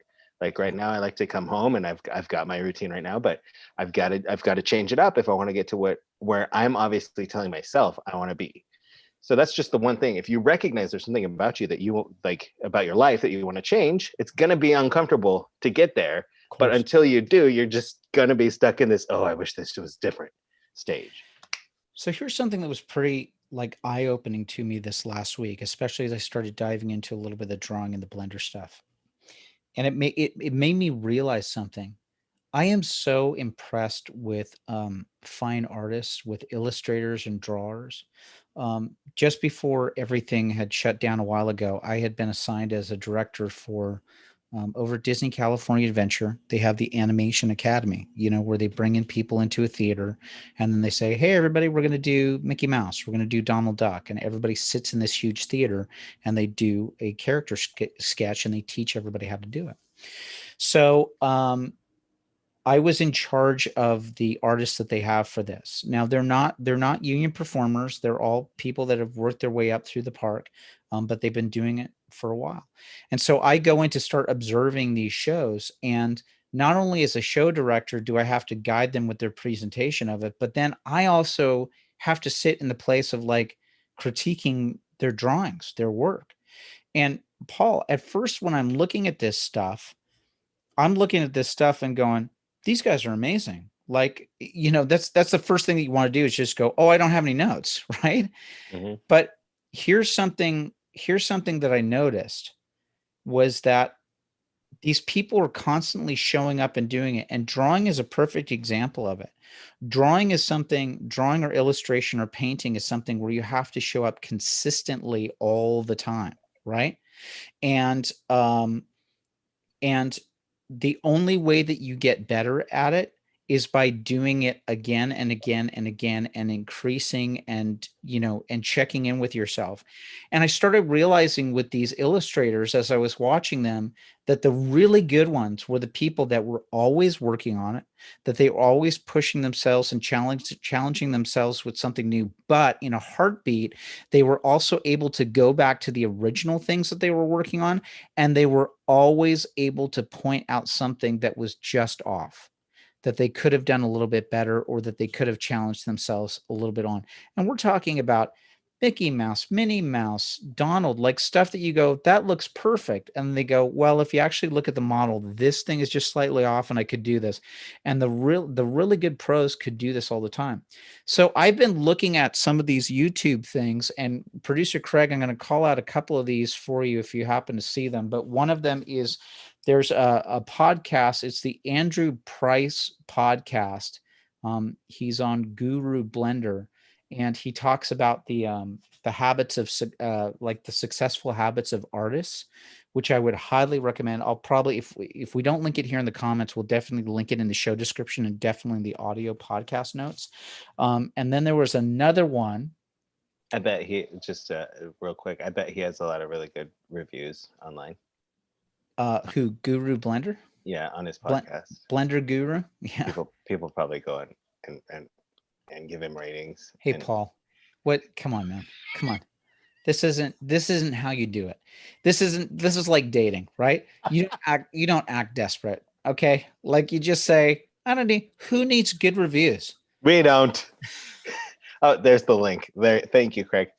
Like right Yeah. now I like to come home and I've got my routine right now, but I've got to change it up if I want to get to where I'm obviously telling myself I want to be. So that's just the one thing. If you recognize there's something about you that you like, about your life, that you want to change, it's going to be uncomfortable to get there. Of But course. until you do, you're just going to be stuck in this, oh, I wish this was different stage. So here's something that was pretty like eye-opening to me this last week, especially as I started diving into a little bit of the drawing and the blender stuff. And it made me realize something. I am so impressed with fine artists, with illustrators and drawers. Just before everything had shut down a while ago, I had been assigned as a director for over at Disney California Adventure. They have the Animation Academy, where they bring in people into a theater and then they say, hey, everybody, we're going to do Mickey Mouse. We're going to do Donald Duck. And everybody sits in this huge theater and they do a character sketch and they teach everybody how to do it. So, I was in charge of the artists that they have for this. Now they're not union performers. They're all people that have worked their way up through the park, but they've been doing it for a while. And so I go in to start observing these shows, and not only as a show director do I have to guide them with their presentation of it, but then I also have to sit in the place of like critiquing their drawings, their work. And Paul, at first when I'm looking at this stuff and going, these guys are amazing. Like, that's the first thing that you want to do is just go, oh, I don't have any notes, right? Mm-hmm. But here's something that I noticed was that these people are constantly showing up and doing it. And drawing is a perfect example of it. Drawing or illustration or painting is something where you have to show up consistently all the time, right? And And the only way that you get better at it is by doing it again and again and again and increasing and, and checking in with yourself. And I started realizing with these illustrators as I was watching them that the really good ones were the people that were always working on it, that they were always pushing themselves and challenging themselves with something new. But in a heartbeat, they were also able to go back to the original things that they were working on, and they were always able to point out something that was just off, that they could have done a little bit better, or that they could have challenged themselves a little bit on. And we're talking about Mickey Mouse, Minnie Mouse, Donald, like stuff that you go, that looks perfect. And they go, well, if you actually look at the model, this thing is just slightly off and I could do this. And the really good pros could do this all the time. So I've been looking at some of these YouTube things, and producer Craig, I'm going to call out a couple of these for you if you happen to see them. But one of them is, there's a podcast. It's the Andrew Price podcast. He's on Guru Blender, and he talks about the habits of like the successful habits of artists, which I would highly recommend. I'll probably, if we don't link it here in the comments, we'll definitely link it in the show description and definitely in the audio podcast notes. And then there was another one. I bet he just real quick. I bet he has a lot of really good reviews online. Who, Guru Blender? Yeah, on his podcast. Blender Guru. Yeah. People probably go and give him ratings. Hey, Paul, what? Come on, man. Come on. This isn't how you do it. This is like dating, right? You don't act desperate. Okay. Like you just say, I don't need, who needs good reviews? We don't. Oh, there's the link there. Thank you, Craig.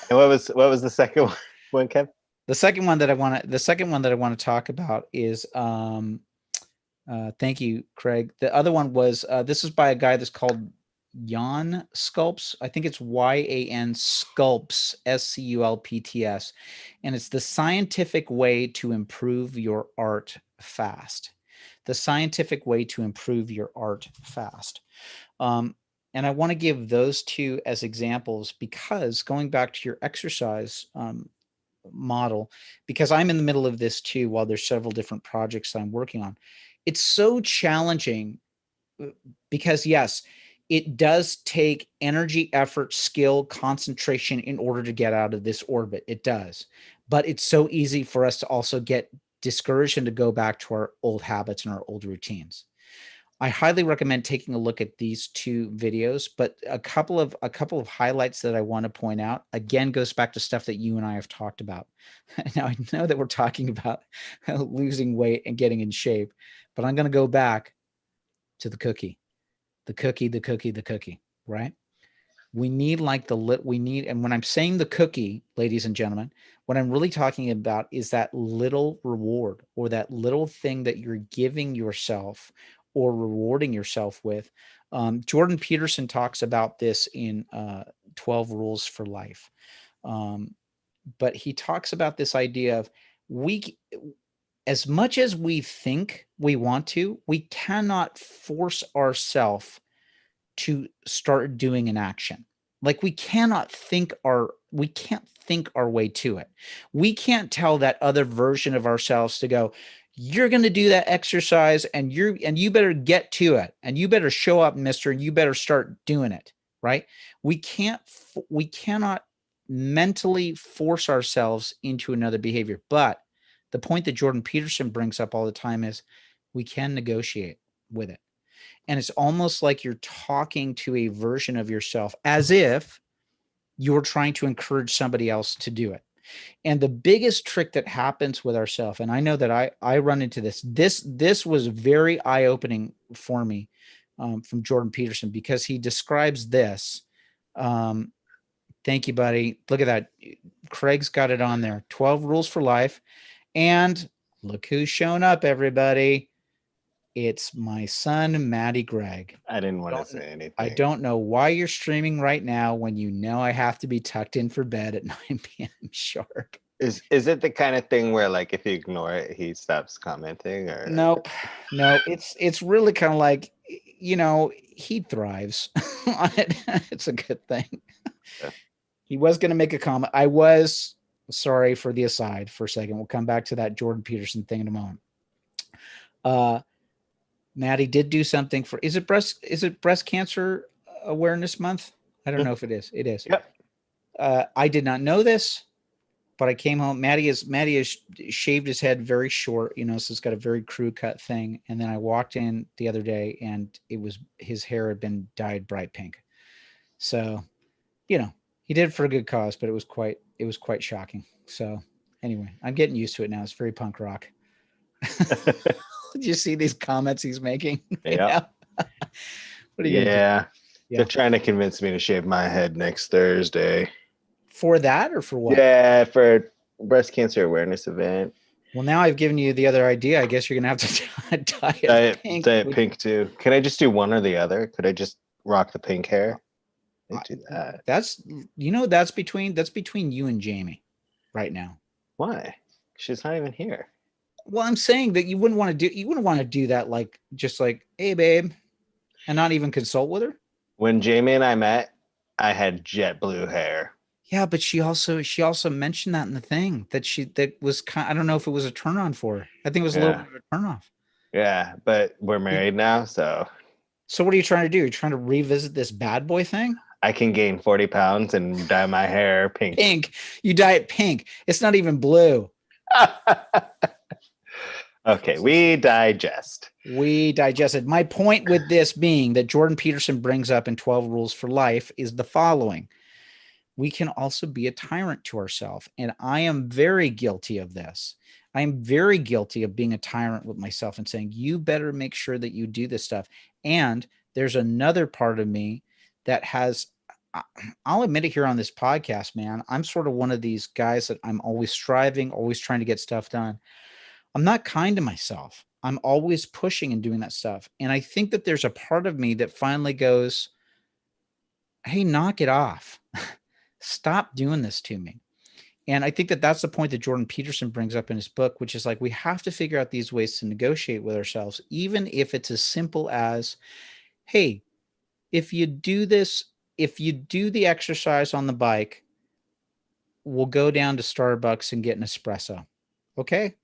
And what was the second one, Kev? The second one that I want to talk about is, thank you, Craig. The other one was, this is by a guy that's called Jan Sculpts. I think it's YAN Sculpts, SCULPTS. And it's the scientific way to improve your art fast. The scientific way to improve your art fast. And I want to give those two as examples, because going back to your exercise model, because I'm in the middle of this too, while there's several different projects that I'm working on. It's so challenging because yes, it does take energy, effort, skill, concentration in order to get out of this orbit. It does. But it's so easy for us to also get discouraged and to go back to our old habits and our old routines. I highly recommend taking a look at these two videos, but a couple of highlights that I want to point out, again, goes back to stuff that you and I have talked about. Now, I know that we're talking about losing weight and getting in shape, but I'm going to go back to the cookie, right? We need and when I'm saying the cookie, ladies and gentlemen, what I'm really talking about is that little reward, or that little thing that you're giving yourself or rewarding yourself with. Jordan Peterson talks about this in 12 Rules for Life. But he talks about this idea of as much as we think we want to, we cannot force ourselves to start doing an action. Like we can't think our way to it. We can't tell that other version of ourselves to go, you're going to do that exercise and you better get to it, and you better show up, mister, and you better start doing it. Right. We cannot mentally force ourselves into another behavior. But the point that Jordan Peterson brings up all the time is we can negotiate with it. And it's almost like you're talking to a version of yourself as if you're trying to encourage somebody else to do it. And the biggest trick that happens with ourselves, and I know that I run into this was very eye-opening for me from Jordan Peterson, because he describes this. Thank you, buddy. Look at that. Craig's got it on there. 12 Rules for Life. And look who's shown up, everybody. It's my son, Matty Gregg. I didn't want to say anything. I don't know why you're streaming right now when you know I have to be tucked in for bed at 9 p.m. sharp. Is it the kind of thing where, like, if you ignore it, he stops commenting? Or Nope. No, it's really kind of like, he thrives on it. It's a good thing. Yeah. He was going to make a comment. I was sorry for the aside for a second. We'll come back to that Jordan Peterson thing in a moment. Maddie did do something for, is it breast cancer awareness month? I don't know if it is. It is. Yep. I did not know this, but I came home. Maddie has shaved his head very short, so it's got a very crew cut thing. And then I walked in the other day and his hair had been dyed bright pink. So, he did it for a good cause, but it was quite shocking. So anyway, I'm getting used to it now. It's very punk rock. Did you see these comments he's making? Yeah. What are you gonna do? Yeah. They're trying to convince me to shave my head next Thursday. For that or for what? Yeah, for breast cancer awareness event. Well, now I've given you the other idea. I guess you're gonna have to dye it pink. Dye it pink too. Can I just do one or the other? Could I just rock the pink hair? I do that. That's between you and Jamie right now. Why? She's not even here. Well, I'm saying that you wouldn't want to do that, like, just like, hey babe, and not even consult with her. When Jamie and I met, I had jet blue hair. Yeah, but she also mentioned that in the thing that was I don't know if it was a turn on for her. I think it was a little bit of a turn off. Yeah, but we're married now, so. So what are you trying to do? You're trying to revisit this bad boy thing? I can gain 40 pounds and dye my hair pink. Pink. You dye it pink. It's not even blue. Okay, we digest. We digested. My point with this being that Jordan Peterson brings up in 12 Rules for Life is the following. We can also be a tyrant to ourselves. And I am very guilty of this. I am very guilty of being a tyrant with myself and saying, you better make sure that you do this stuff. And there's another part of me that I'll admit it here on this podcast, man. I'm sort of one of these guys that I'm always striving, always trying to get stuff done. I'm not kind to myself. I'm always pushing and doing that stuff. And I think that there's a part of me that finally goes, hey, knock it off. Stop doing this to me. And I think that that's the point that Jordan Peterson brings up in his book, which is like, we have to figure out these ways to negotiate with ourselves, even if it's as simple as, hey, if you do this, if you do the exercise on the bike, we'll go down to Starbucks and get an espresso. Okay.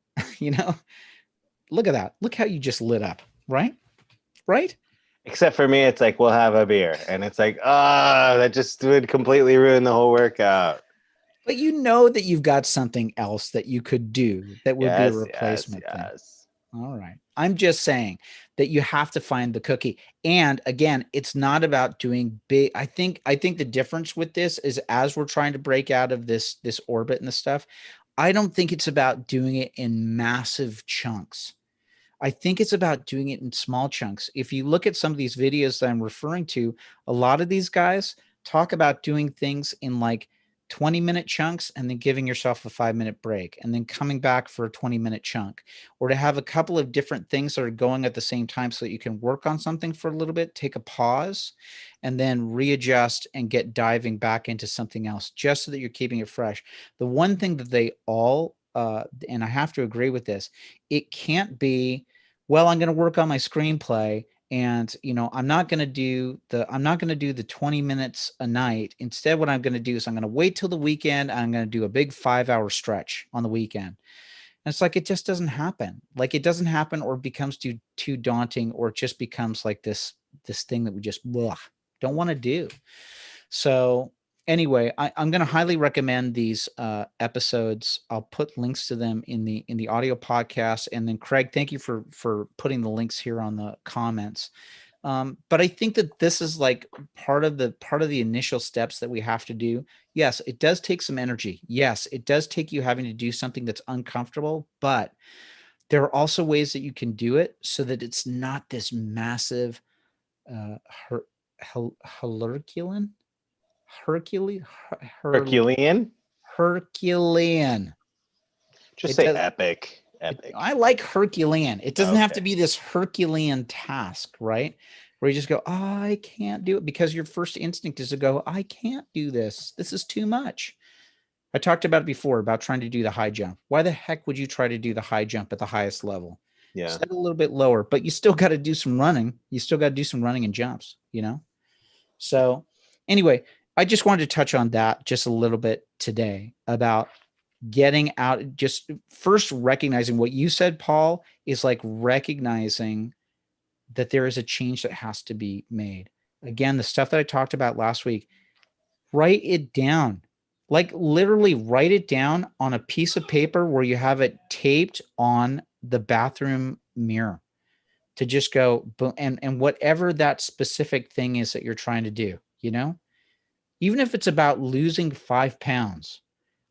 Look at that. Look how you just lit up. Right. Except for me, it's like, we'll have a beer. And it's like, that just would completely ruin the whole workout. But you know that you've got something else that you could do that would be a replacement. Yes. All right. I'm just saying that you have to find the cookie. And again, it's not about doing big. I think the difference with this is, as we're trying to break out of this orbit and the stuff, I don't think it's about doing it in massive chunks. I think it's about doing it in small chunks. If you look at some of these videos that I'm referring to, a lot of these guys talk about doing things in like 20-minute chunks and then giving yourself a 5-minute break and then coming back for a 20-minute chunk, or to have a couple of different things that are going at the same time so that you can work on something for a little bit, take a pause, and then readjust and get diving back into something else, just so that you're keeping it fresh. The one thing that they all, and I have to agree with this, it can't be, well, I'm going to work on my screenplay and, I'm not going to do the 20 minutes a night. Instead, what I'm going to do is I'm going to wait till the weekend. I'm going to do a big 5-hour stretch on the weekend. And it's like, it just doesn't happen. Like, it doesn't happen, or it becomes too daunting, or it just becomes like this thing that we just don't want to do. So anyway, I'm going to highly recommend these episodes. I'll put links to them in the audio podcast. And then Craig, thank you for putting the links here on the comments. But I think that this is like part of the initial steps that we have to do. Yes, it does take some energy. Yes, it does take you having to do something that's uncomfortable, but there are also ways that you can do it so that it's not this massive Herculean. Just say epic. I like Herculean. It doesn't have to be this Herculean task, right? Where you just go, I can't do it, because your first instinct is to go, I can't do this. This is too much. I talked about it before, about trying to do the high jump. Why the heck would you try to do the high jump at the highest level? Yeah. Set a little bit lower, but you still got to do some running. You still got to do some running and jumps, So anyway, I just wanted to touch on that just a little bit today about getting out, just first recognizing what you said, Paul, is like recognizing that there is a change that has to be made. Again, the stuff that I talked about last week, write it down. Like literally write it down on a piece of paper where you have it taped on the bathroom mirror to just go and whatever that specific thing is that you're trying to do, even if it's about losing 5 pounds.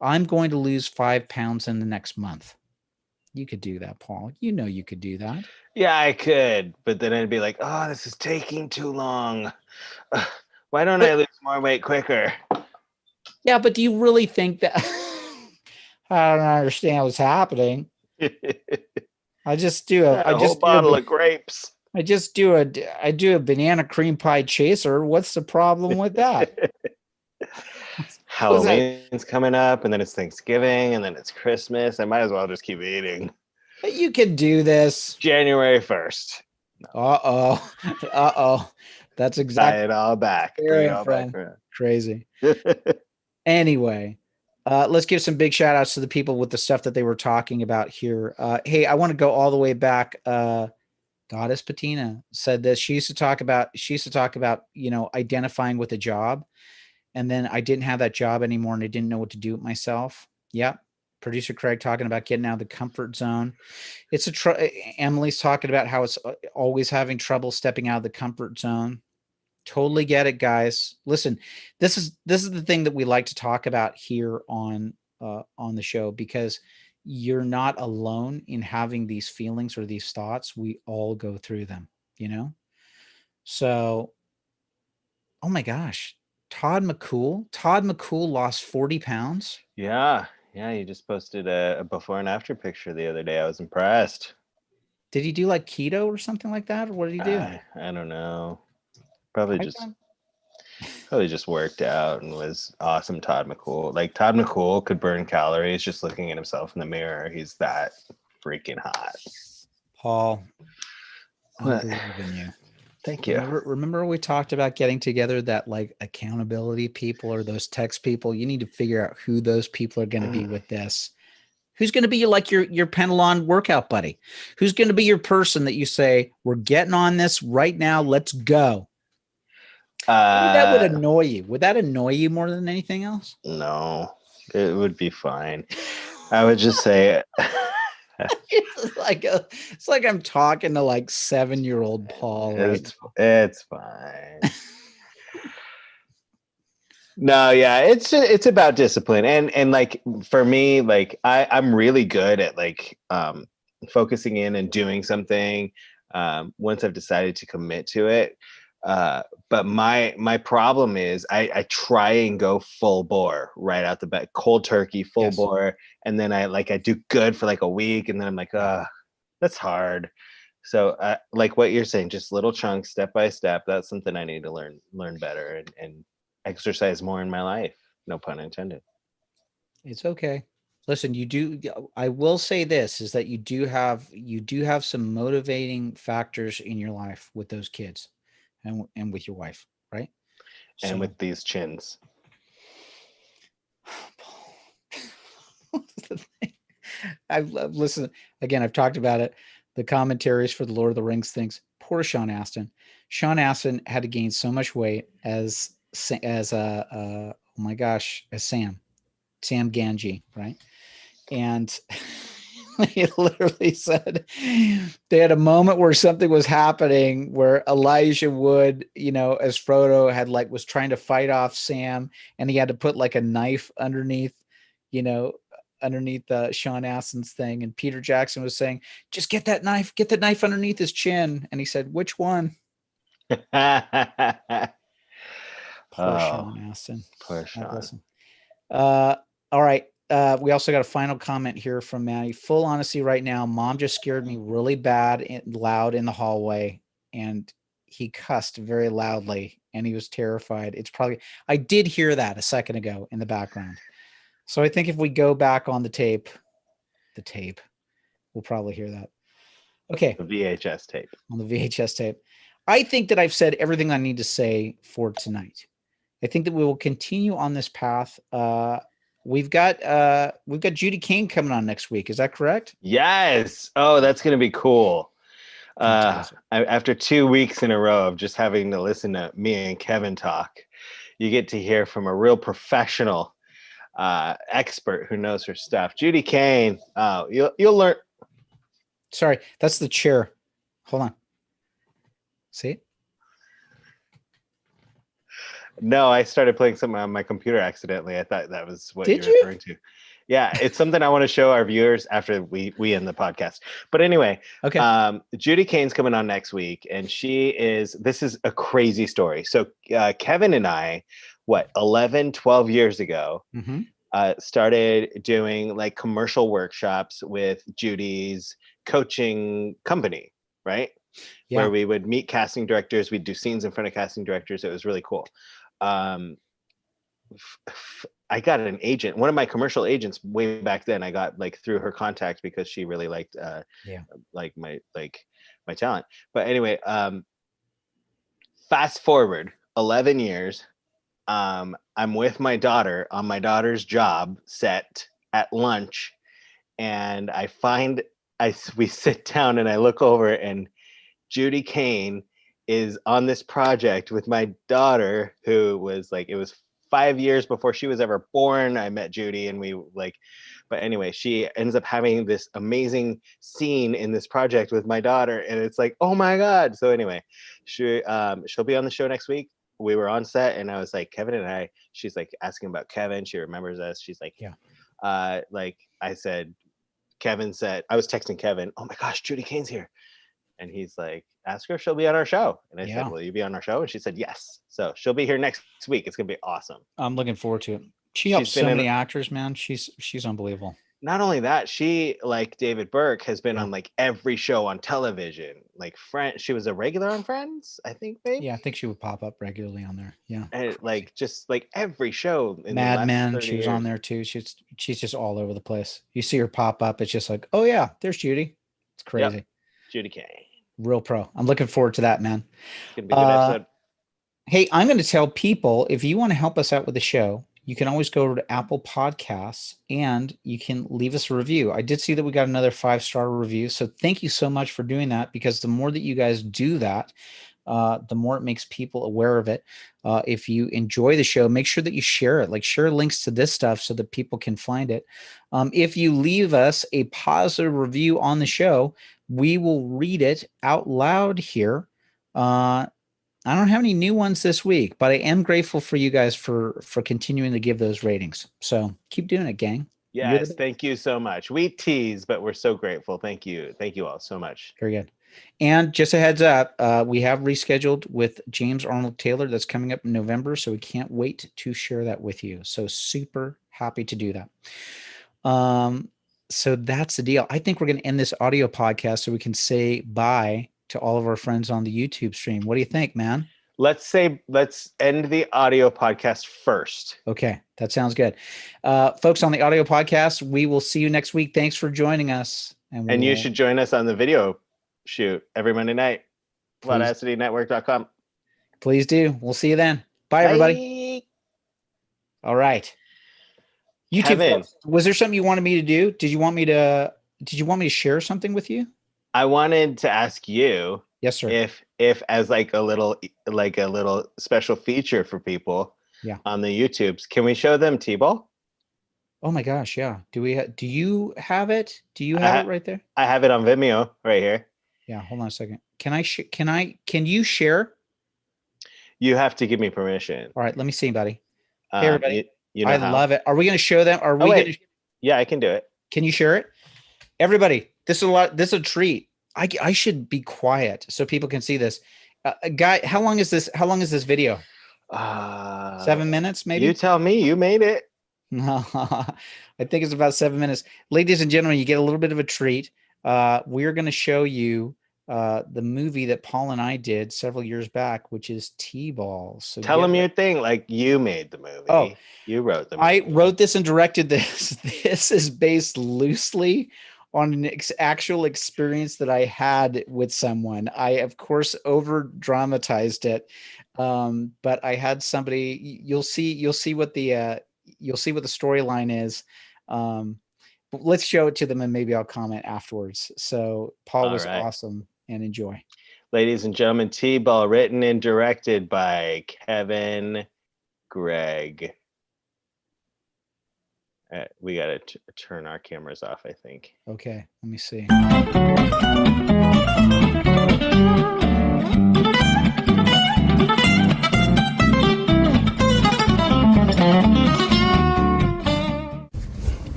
I'm going to lose 5 pounds in the next month. You could do that, Paul. You could do that. Yeah, I could, but then I'd be like, oh, this is taking too long. Why don't I lose more weight quicker? Yeah, but do you really think that? I don't understand what's happening. I just do a whole bottle of grapes. I do a banana cream pie chaser. What's the problem with that? Halloween's coming up, and then it's Thanksgiving, and then it's Christmas. I might as well just keep eating. You can do this. January 1st. No. Uh-oh. That's exactly. Tie it all back. Bring it all back around. Crazy. Anyway, let's give some big shout outs to the people with the stuff that they were talking about here. Hey, I want to go all the way back. Goddess Patina said this. She used to talk about, identifying with a job. And then I didn't have that job anymore and I didn't know what to do with myself. Yep. Producer Craig talking about getting out of the comfort zone. Emily's talking about how it's always having trouble stepping out of the comfort zone. Totally get it, guys. Listen, this is the thing that we like to talk about here on the show, because you're not alone in having these feelings or these thoughts. We all go through them, So, oh my gosh, Todd McCool lost 40 pounds. Yeah, you just posted a before and after picture the other day. I was impressed. Did he do like keto or something like that? Or what did he do? I don't know. Probably just worked out and was awesome. Todd McCool. Like Todd McCool could burn calories just looking at himself in the mirror. He's that freaking hot. Paul, I believe in you. Thank you. Remember we talked about getting together, that like accountability people or those text people. You need to figure out who those people are going to be with this. Who's going to be your Pentalon workout buddy? Who's going to be your person that you say, we're getting on this right now. Let's go. That would annoy you. Would that annoy you more than anything else? No, it would be fine. I would just say it's like I'm talking to like 7-year-old Paul. It's fine. No, yeah, it's about discipline, and like for me, like I'm really good at like focusing in and doing something once I've decided to commit to it. But my problem is I try and go full bore right out the bat, cold turkey, full bore, and then I do good for like a week, and then I'm like, that's hard. So like what you're saying, just little chunks, step by step. That's something I need to learn better and exercise more in my life. No pun intended. It's okay. Listen, I will say this, is that you do have some motivating factors in your life with those kids and with your wife, right? And with these chins. I've listened again. I've talked about it. The commentaries for the Lord of the Rings things. Poor Sean Astin. Sean Astin had to gain so much weight as Sam Ganji, right? And he literally said they had a moment where something was happening where Elijah Wood, as Frodo was trying to fight off Sam, and he had to put like a knife underneath Sean Astin's thing. And Peter Jackson was saying, just get that knife underneath his chin. And he said, which one? Sean Astin. Poor Sean. All right. We also got a final comment here from Maddie. Full honesty right now, Mom just scared me really bad and loud in the hallway, and he cussed very loudly and he was terrified. I did hear that a second ago in the background. So I think if we go back on the tape, we'll probably hear that. Okay. The VHS tape. On the VHS tape. I think that I've said everything I need to say for tonight. I think that we will continue on this path we've got Judy Kane coming on next week. Is that correct? Yes. Oh, that's going to be cool. Fantastic. After 2 weeks in a row of just having to listen to me and Kevin talk, you get to hear from a real professional expert who knows her stuff. Judy Kane. You'll learn. Sorry, that's the chair. Hold on. See? No, I started playing something on my computer accidentally. I thought that was what Did you're you? referring to. Yeah, it's something I want to show our viewers after we end the podcast. But anyway, Okay. Judy Kane's coming on next week, and this is a crazy story. So Kevin and I, 11, 12 years ago, Mm-hmm. started doing like commercial workshops with Judy's coaching company, right? Yeah. Where we would meet casting directors. We'd do scenes in front of casting directors. It was really cool. I got an agent, one of my commercial agents way back then. I got like through her contact because she really liked like my talent. But anyway, fast forward 11 years. I'm with my daughter on my daughter's job set at lunch, and we sit down and I look over, and Judy Kane is on this project with my daughter, who was like, it was 5 years before she was ever born. I met Judy, and but anyway, she ends up having this amazing scene in this project with my daughter, and it's like, oh my God. So anyway, she'll be on the show next week. We were on set, and I was like, Kevin and I, she's like asking about Kevin. She remembers us. She's like, yeah. Like I said, Kevin said, I was texting Kevin, oh my gosh, Judy Kane's here. And he's like, ask her if she'll be on our show. And I said, will you be on our show? And she said, yes. So she'll be here next week. It's going to be awesome. I'm looking forward to it. She helps so many actors, man. She's unbelievable. Not only that, she, like David Burke, has been on like every show on television. Like Friends, she was a regular on Friends, I think, maybe. Yeah, I think she would pop up regularly on there. Yeah. And like just like every show in Mad the last Men, 30 she was years. on there too. She's just all over the place. You see her pop up, it's just like, oh yeah, there's Judy. It's crazy. Yep. Judy Kane. Real pro. I'm looking forward to that, man. It's gonna be a good episode. Hey, I'm going to tell people, if you want to help us out with the show, you can always go to Apple Podcasts and you can leave us a review. I did see that we got another 5-star review. So thank you so much for doing that, because the more that you guys do that, the more it makes people aware of it. If you enjoy the show, make sure that you share it, like share links to this stuff so that people can find it. If you leave us a positive review on the show, we will read it out loud here. I don't have any new ones this week, but I am grateful for you guys for continuing to give those ratings. So keep doing it, gang. Yes, thank you so much. We tease, but we're so grateful. Thank you. Thank you all so much. Very good. And just a heads up, we have rescheduled with James Arnold Taylor. That's coming up in November, so we can't wait to share that with you. So super happy to do that. So that's the deal. I think we're going to end this audio podcast so we can say bye to all of our friends on the YouTube stream. What do you think, man? Let's end the audio podcast first. Okay, that sounds good. Folks on the audio podcast, we will see you next week. Thanks for joining us. And you should join us on the video shoot every Monday night. Audacity.network.com. Please do. We'll see you then. Bye, everybody. All right. YouTube, Kevin, was there something you wanted me to do? Did you want me to share something with you? I wanted to ask you, yes, sir, if as like a little special feature for people, on the YouTubes, can we show them T-ball? Oh my gosh, yeah. Do you have it? Do you have it right there? I have it on Vimeo right here. Yeah, hold on a second. Can you share? You have to give me permission. All right, let me see, buddy. Hey, everybody. You know I love it. Are we going to show them? Yeah, I can do it. Can you share it? Everybody, this is a treat. I should be quiet so people can see this. Guy, how long is this video? 7 minutes, maybe? You tell me. You made it. I think it's about 7 minutes. Ladies and gentlemen, you get a little bit of a treat. We're going to show you the movie that Paul and I did several years back, which is T-Ball. So tell them your thing. Like, you made the movie. Oh, you wrote the movie. I wrote this and directed this. This is based loosely on an actual experience that I had with someone. I, of course, over dramatized it. But I had somebody, you'll see what the, you'll see what the storyline is. But let's show it to them and maybe I'll comment afterwards. So Paul was awesome, and enjoy. Ladies and gentlemen, T-Ball, written and directed by Kevin Gregg. We got to turn our cameras off, I think. Okay, let me see.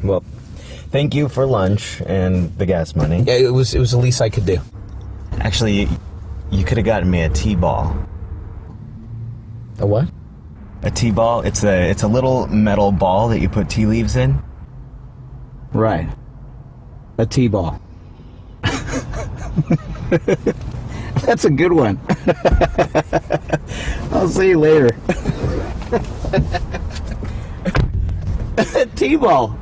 Well, thank you for lunch and the gas money. Yeah, it was the least I could do. Actually, you could have gotten me a T-ball. A what? A T-ball. It's a little metal ball that you put tea leaves in. Right. A T-ball. That's a good one. I'll see you later. T-ball.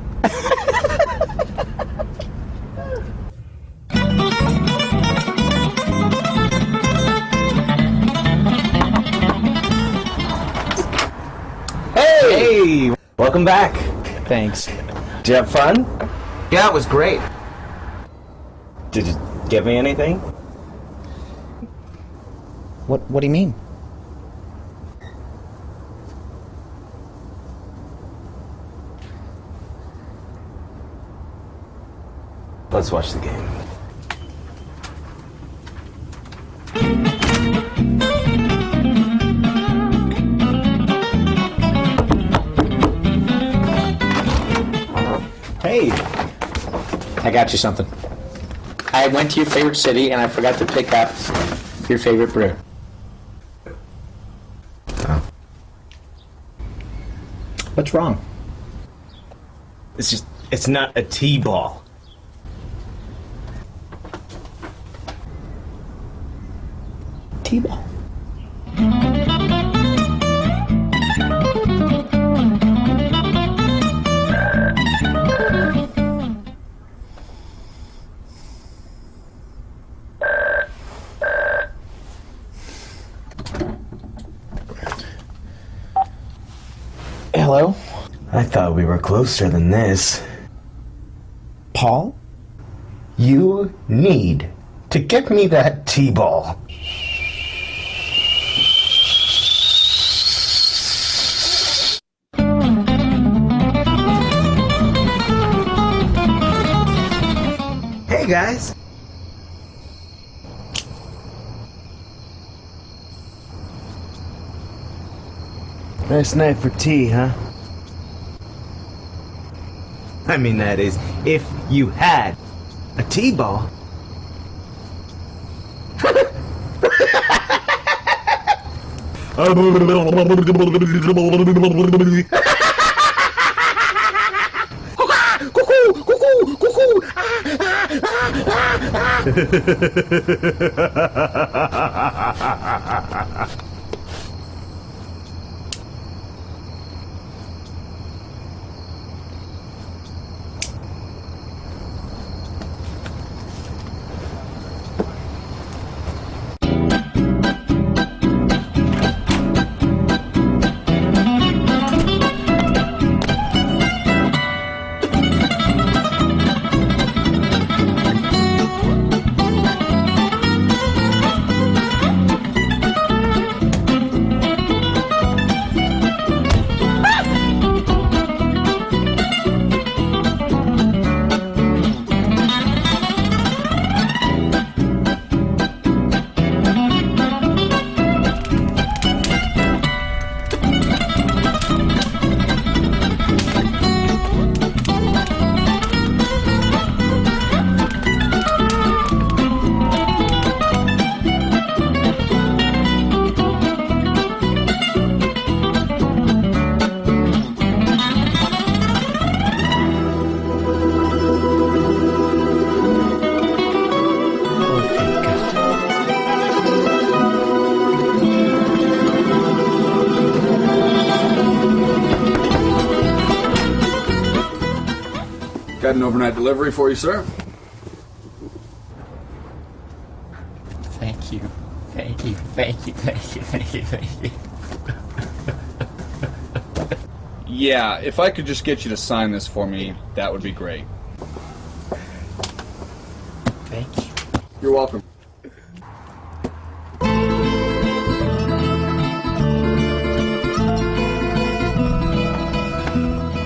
Hey, welcome back. Thanks. Did you have fun? Yeah, it was great. Did you give me anything? What do you mean? Let's watch the game. Hey, I got you something. I went to your favorite city and I forgot to pick up your favorite brew. Oh. What's wrong? It's not a T-ball. T-ball. Hello? I thought we were closer than this. Paul? You need to get me that T-ball. Hey guys. Nice night for tea, huh? I mean, that is, if you had a T-ball. Got an overnight delivery for you, sir. Thank you. Thank you. Thank you. Thank you. Thank you. Thank you. Yeah, if I could just get you to sign this for me, that would be great. Thank you. You're welcome.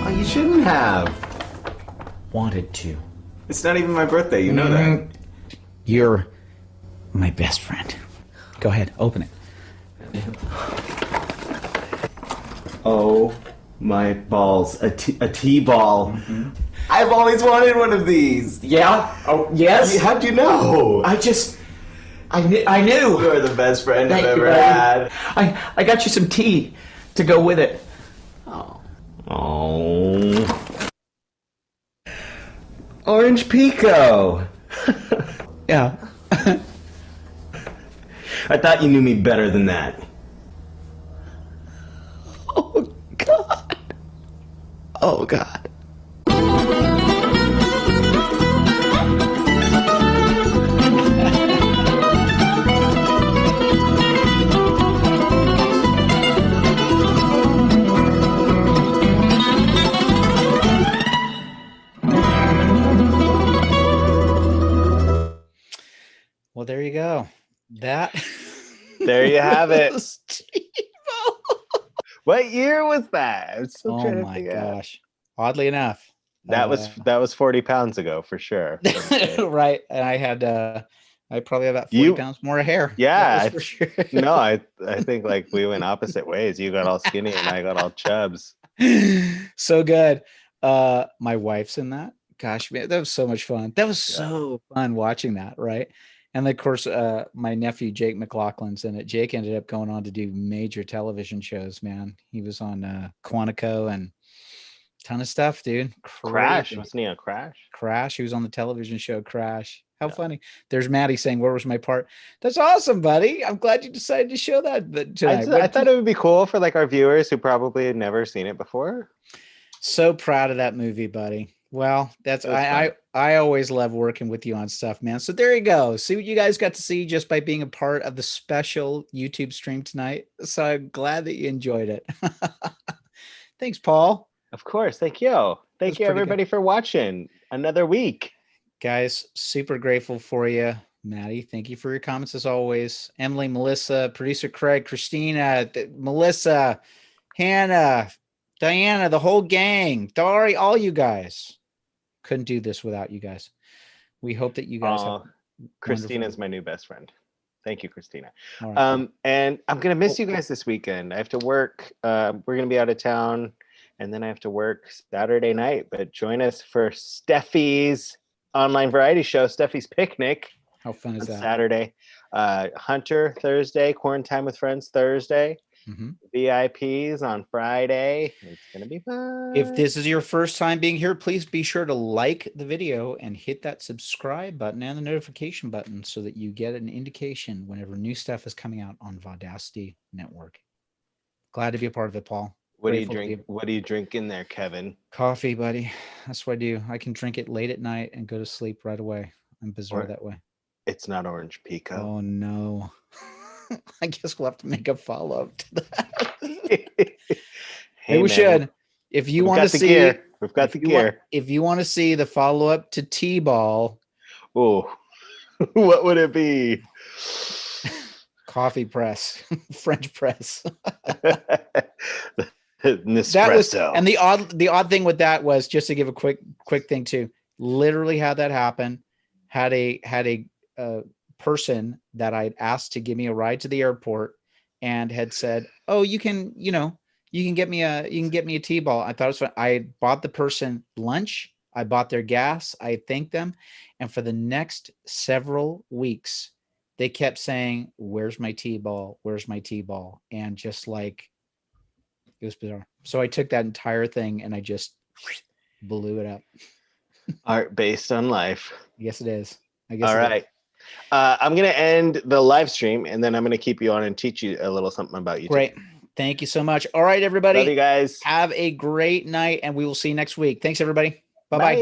Oh, you shouldn't have. Wanted to. It's not even my birthday. You know that. You're my best friend. Go ahead, open it. Oh my balls! A T-ball. Mm-hmm. I've always wanted one of these. Yeah? Oh, yes? How'd you know? I knew. You're the best friend Thank I've you, ever buddy. had. I got you some tea to go with it. Oh. Orange Pico. Yeah. I thought you knew me better than that. Oh, God. Oh, God. Well, there you go. That. There you have it. was T-Ball. What year was that? I'm still Oh trying to my figure out. gosh. Oddly enough. That was 40 pounds ago for sure. Right. And I had I probably have about 40 pounds more of hair. Yeah, That was for sure. No, I think like we went opposite ways. You got all skinny and I got all chubs. So good. My wife's in that. Gosh, man, that was so much fun. That was so fun watching that, right? And of course, my nephew Jake McLaughlin's in it. Jake ended up going on to do major television shows, man. He was on Quantico and ton of stuff, dude. Crash. Crazy. Wasn't he on Crash? Crash. He was on the television show Crash. How funny. There's Maddie saying, where was my part? That's awesome, buddy. I'm glad you decided to show that tonight. I thought it would be cool for like our viewers who probably had never seen it before. So proud of that movie, buddy. Well, that's I always love working with you on stuff, man. So there you go. See what you guys got to see just by being a part of the special YouTube stream tonight. So I'm glad that you enjoyed it. Thanks, Paul. Of course. Thank you. Thank you everybody for watching another week. Guys, super grateful for you. Maddie, thank you for your comments as always. Emily, Melissa, producer Craig, Christina, Melissa, Hannah, Diana, the whole gang, Dari, all you guys. Couldn't do this without you guys. We hope that you guys have Christina's my new best friend. Thank you, Christina. Right. And I'm gonna miss you guys this weekend. I have to work. We're gonna be out of town, and then I have to work Saturday night. But join us for Steffi's online variety show, Steffi's Picnic. How fun is that? Saturday. Hunter Thursday, Quarantine with Friends Thursday. Mm-hmm. VIPs on Friday. It's gonna be fun. If this is your first time being here, please be sure to like the video and hit that subscribe button and the notification button so that you get an indication whenever new stuff is coming out on Vaudacity Network. Glad to be a part of it, Paul. What do you drink? What do you drink in there, Kevin? Coffee, buddy. That's what I do. I can drink it late at night and go to sleep right away. I'm bizarre that way. It's not Orange Pico. Oh no. I guess we'll have to make a follow-up to that. Hey, we should. If you want to see, we've got the gear. If you want to see the follow-up to T-Ball, oh, what would it be? Coffee press, French press. Nespresso. That was, and the odd thing with that was, just to give a quick thing too. Literally had that happen. Had a person that I'd asked to give me a ride to the airport and had said, "Oh, you can get me a T-ball." I thought it was fun. I bought the person lunch. I bought their gas. I thanked them. And for the next several weeks, they kept saying, "Where's my T-ball? Where's my T-ball?" And just like, it was bizarre. So I took that entire thing and I just blew it up. Art based on life. Yes, it is. I guess. All right. I'm going to end the live stream and then I'm going to keep you on and teach you a little something about you. Great. Thank you so much. All right, everybody. Love you guys. Have a great night and we will see you next week. Thanks, everybody. Bye-bye. Bye.